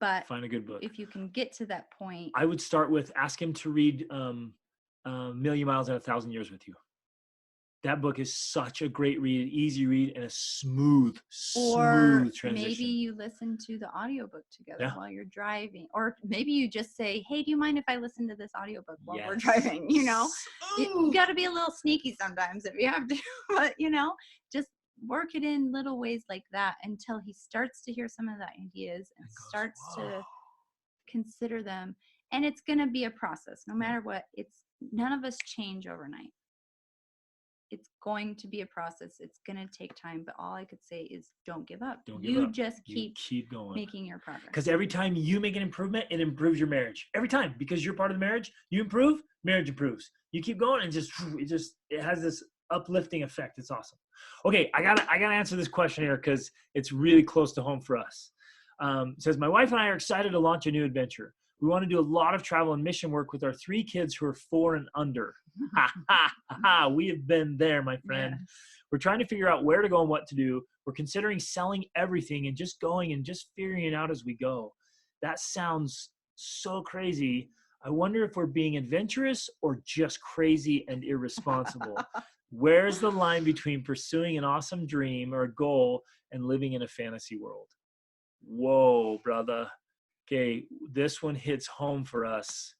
But find a good book. If you can get to that point. I would start with ask him to read Million Miles in 1,000 Years with you. That book is such a great read, easy read, and a smooth transition. Maybe you listen to the audiobook together while you're driving. Or maybe you just say, hey, do you mind if I listen to this audiobook while we're driving? You got to be a little sneaky sometimes if you have to. But, just work it in little ways like that until he starts to hear some of the ideas and starts to consider them. And it's going to be a process. No matter what, none of us change overnight. It's going to be a process. It's going to take time, but all I could say is don't give up. You just keep going, making your progress. Because every time you make an improvement, it improves your marriage. Every time, because you're part of the marriage, you improve, marriage improves. You keep going, and it has this uplifting effect. It's awesome. Okay, I gotta answer this question here because it's really close to home for us. It says, my wife and I are excited to launch a new adventure. We want to do a lot of travel and mission work with our 3 kids who are 4 and under. Ha, ha, ha. We have been there, my friend. Yes. We're trying to figure out where to go and what to do. We're considering selling everything and just going and just figuring it out as we go. That sounds so crazy. I wonder if we're being adventurous or just crazy and irresponsible. Where's the line between pursuing an awesome dream or a goal and living in a fantasy world? Whoa, brother. Okay, this one hits home for us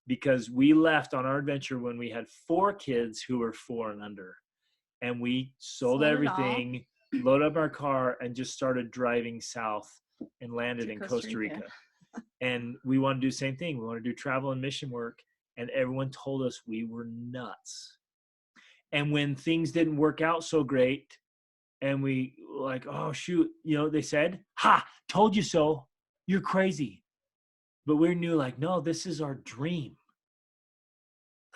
because we left on our adventure when we had 4 kids who were 4 and under. And we sold everything, loaded up our car, and just started driving south and landed in Costa Rica. And we want to do the same thing. We want to do travel and mission work. And everyone told us we were nuts. And when things didn't work out so great, and we were like, oh, shoot, you know, they said, ha, told you so. You're crazy. But we knew, like, no, this is our dream.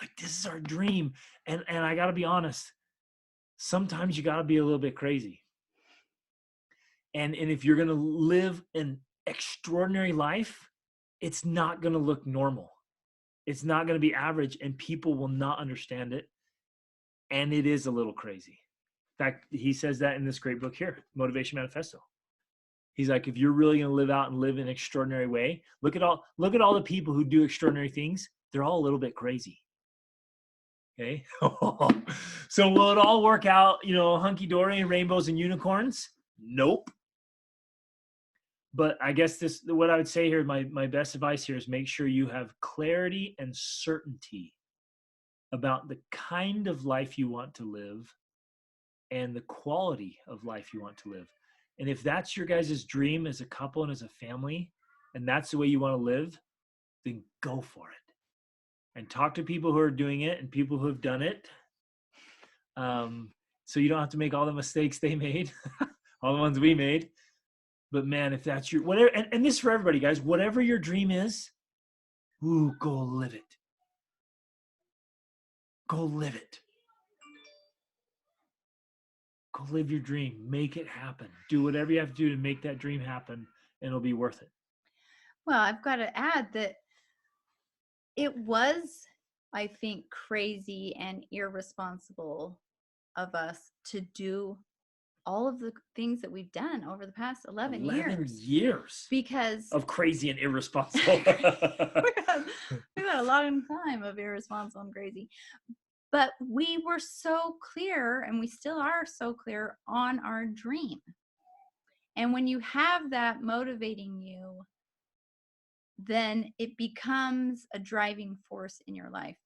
Like, this is our dream. And I got to be honest, sometimes you got to be a little bit crazy. And if you're going to live an extraordinary life, it's not going to look normal. It's not going to be average, and people will not understand it. And it is a little crazy. In fact, he says that in this great book here, Motivation Manifesto. He's like, if you're really going to live out and live in an extraordinary way, look at all the people who do extraordinary things. They're all a little bit crazy. Okay. So will it all work out, you know, hunky-dory and rainbows and unicorns? Nope. But I guess what I would say here, my best advice here is make sure you have clarity and certainty about the kind of life you want to live and the quality of life you want to live. And if that's your guys' dream as a couple and as a family, and that's the way you want to live, then go for it. And talk to people who are doing it and people who have done it. So you don't have to make all the mistakes they made, all the ones we made. But man, if that's your, whatever, and this is for everybody, guys, whatever your dream is, go live it. Go live it. Go live your dream. Make it happen. Do whatever you have to do to make that dream happen, and it'll be worth it. Well, I've got to add that it was, I think, crazy and irresponsible of us to do all of the things that we've done over the past 11 years. Because of crazy and irresponsible. we've had a long time of irresponsible and crazy. But we were so clear, and we still are so clear on our dream. And when you have that motivating you, then it becomes a driving force in your life.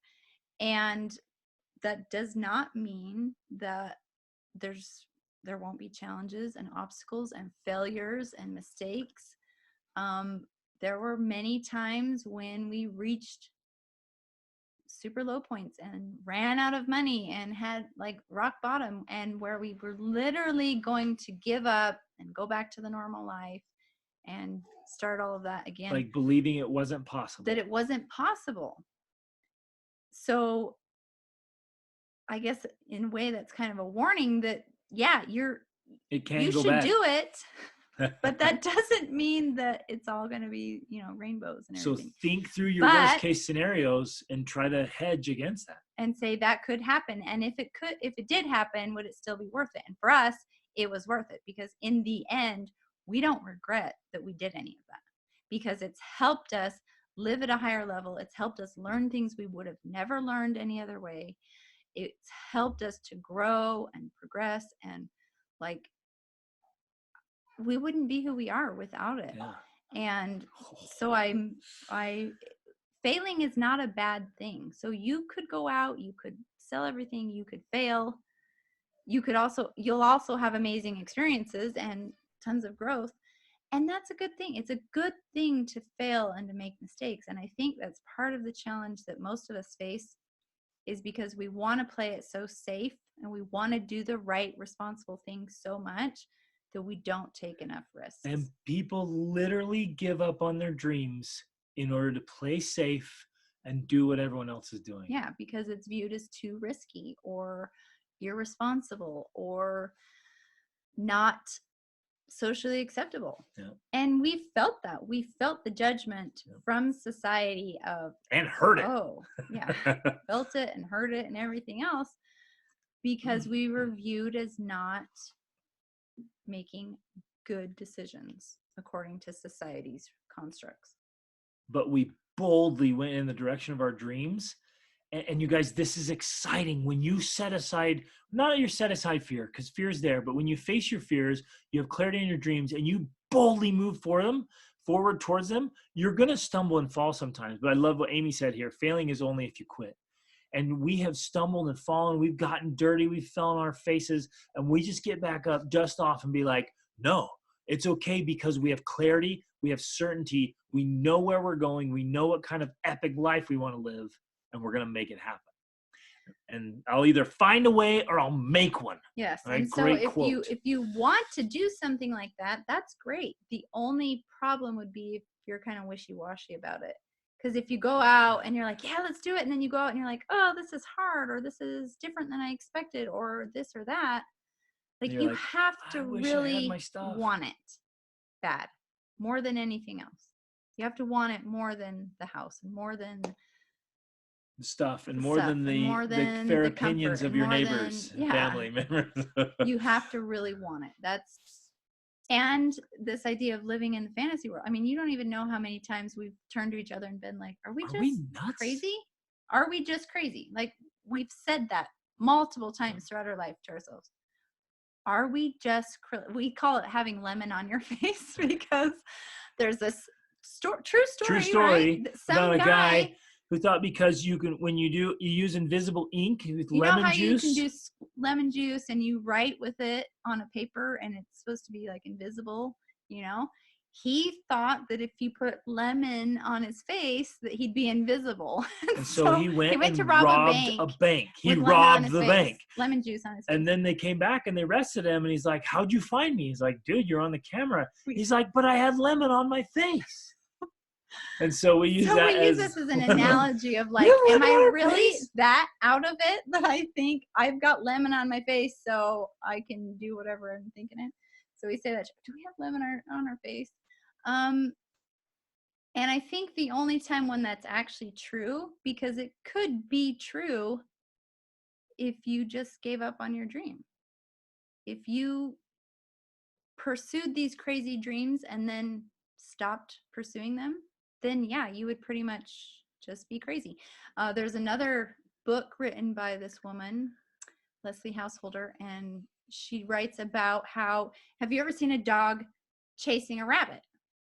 And that does not mean that there won't be challenges and obstacles and failures and mistakes. There were many times when we reached super low points and ran out of money and had like rock bottom, and where we were literally going to give up and go back to the normal life and start all of that again. Like believing it wasn't possible. That it wasn't possible. So I guess in a way that's kind of a warning that, yeah, you should do it, but that doesn't mean that it's all going to be, you know, rainbows and everything. So think through your worst case scenarios and try to hedge against that. And say that could happen. And if it did happen, would it still be worth it? And for us, it was worth it, because in the end, we don't regret that we did any of that, because it's helped us live at a higher level. It's helped us learn things we would have never learned any other way. It's helped us to grow and progress, and like we wouldn't be who we are without it. Yeah. And so failing is not a bad thing. So you could go out, you could sell everything, you could fail. You'll also have amazing experiences and tons of growth. And that's a good thing. It's a good thing to fail and to make mistakes. And I think that's part of the challenge that most of us face, is because we want to play it so safe and we want to do the right, responsible things so much that we don't take enough risks. And people literally give up on their dreams in order to play safe and do what everyone else is doing. Yeah, because it's viewed as too risky, or irresponsible or not socially acceptable. Yeah. And we felt that. We felt the judgment from society of, and heard it. oh, yeah, felt it and heard it and everything else, because we were viewed as not making good decisions according to society's constructs. But we boldly went in the direction of our dreams. And you guys, this is exciting. When you set aside, not your set aside fear, because fear is there, but when you face your fears, you have clarity in your dreams, and you boldly move forward towards them, you're going to stumble and fall sometimes. But I love what Amy said here. Failing is only if you quit. And we have stumbled and fallen. We've gotten dirty. We've fell on our faces. And we just get back up, dust off, and be like, no, it's okay, because we have clarity. We have certainty. We know where we're going. We know what kind of epic life we want to live. And we're going to make it happen. And I'll either find a way or I'll make one. Yes. Right? And so Great if quote. you want to do something like that, that's great. The only problem would be if you're kind of wishy-washy about it. Because if you go out and you're like, yeah, let's do it. And then you go out and you're like, oh, this is hard, or this is different than I expected, or this or that. Like, you have to really want it bad, more than anything else. You have to want it more than the house, and more than stuff, and more than the fair opinions of your neighbors and family members. You have to really want it. And this idea of living in the fantasy world. I mean, you don't even know how many times we've turned to each other and been like, are we nuts? Crazy? Are we just crazy? Like, we've said that multiple times throughout our life to ourselves. Are we just, we call it having lemon on your face, because there's this true story, right? About a guy who thought because you can, when you use invisible ink with lemon juice. You can do lemon juice and you write with it on a paper and it's supposed to be like invisible, He thought that if you put lemon on his face that he'd be invisible. And so he went to rob a bank. He robbed the bank. Lemon juice on his face. And then they came back and they arrested him, and he's like, how'd you find me? He's like, dude, you're on the camera. He's like, but I had lemon on my face. And so we use this as an analogy of like, am I really that out of it that I think I've got lemon on my face so I can do whatever I'm thinking it? So we say that, do we have lemon on our face? And I think the only time when that's actually true, because it could be true if you just gave up on your dream. If you pursued these crazy dreams and then stopped pursuing them, then yeah, you would pretty much just be crazy. There's another book written by this woman, Leslie Householder, and she writes about how, have you ever seen a dog chasing a rabbit?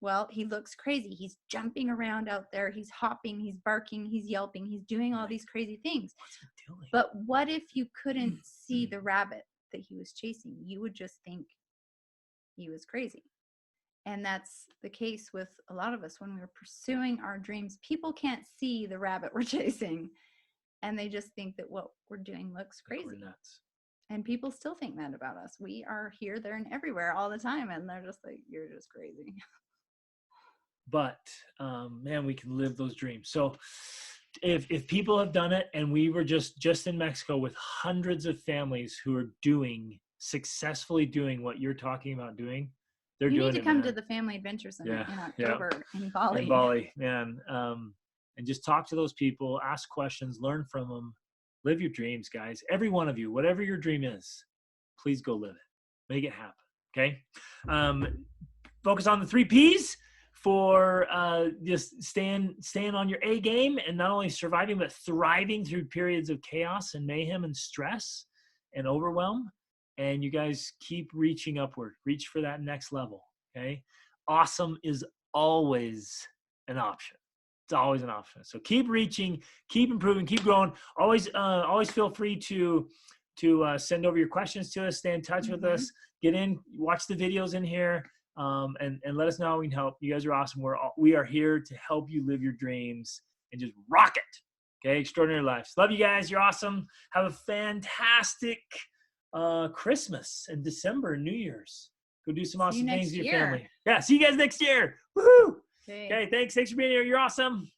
Well, he looks crazy. He's jumping around out there. He's hopping, he's barking, he's yelping, he's doing all these crazy things. What's he doing? But what if you couldn't see the rabbit that he was chasing? You would just think he was crazy. And that's the case with a lot of us when we're pursuing our dreams. People can't see the rabbit we're chasing, and they just think that what we're doing looks crazy. We're nuts. And people still think that about us. We are here, there, and everywhere all the time, and they're just like, you're just crazy. But man, we can live those dreams. So if people have done it, and we were just in Mexico with hundreds of families who are successfully doing what you're talking about doing, they're doing it. You need to come to the Family Adventure Center in October in Bali. In Bali, man. And just talk to those people, ask questions, learn from them, live your dreams, guys. Every one of you, whatever your dream is, please go live it. Make it happen. Okay. Focus on the 3 Ps for just staying on your A game, and not only surviving, but thriving through periods of chaos and mayhem and stress and overwhelm. And you guys keep reaching upward. Reach for that next level, okay? Awesome is always an option. It's always an option. So keep reaching, keep improving, keep growing. Always feel free to send over your questions to us. Stay in touch with us. Get in, watch the videos in here, and let us know how we can help. You guys are awesome. We are here to help you live your dreams and just rock it. Okay, extraordinary lives. Love you guys. You're awesome. Have a fantastic Christmas and December and New Year's. Go do some awesome things with your family. Yeah, see you guys next year. Woohoo! Okay, thanks for being here. You're awesome.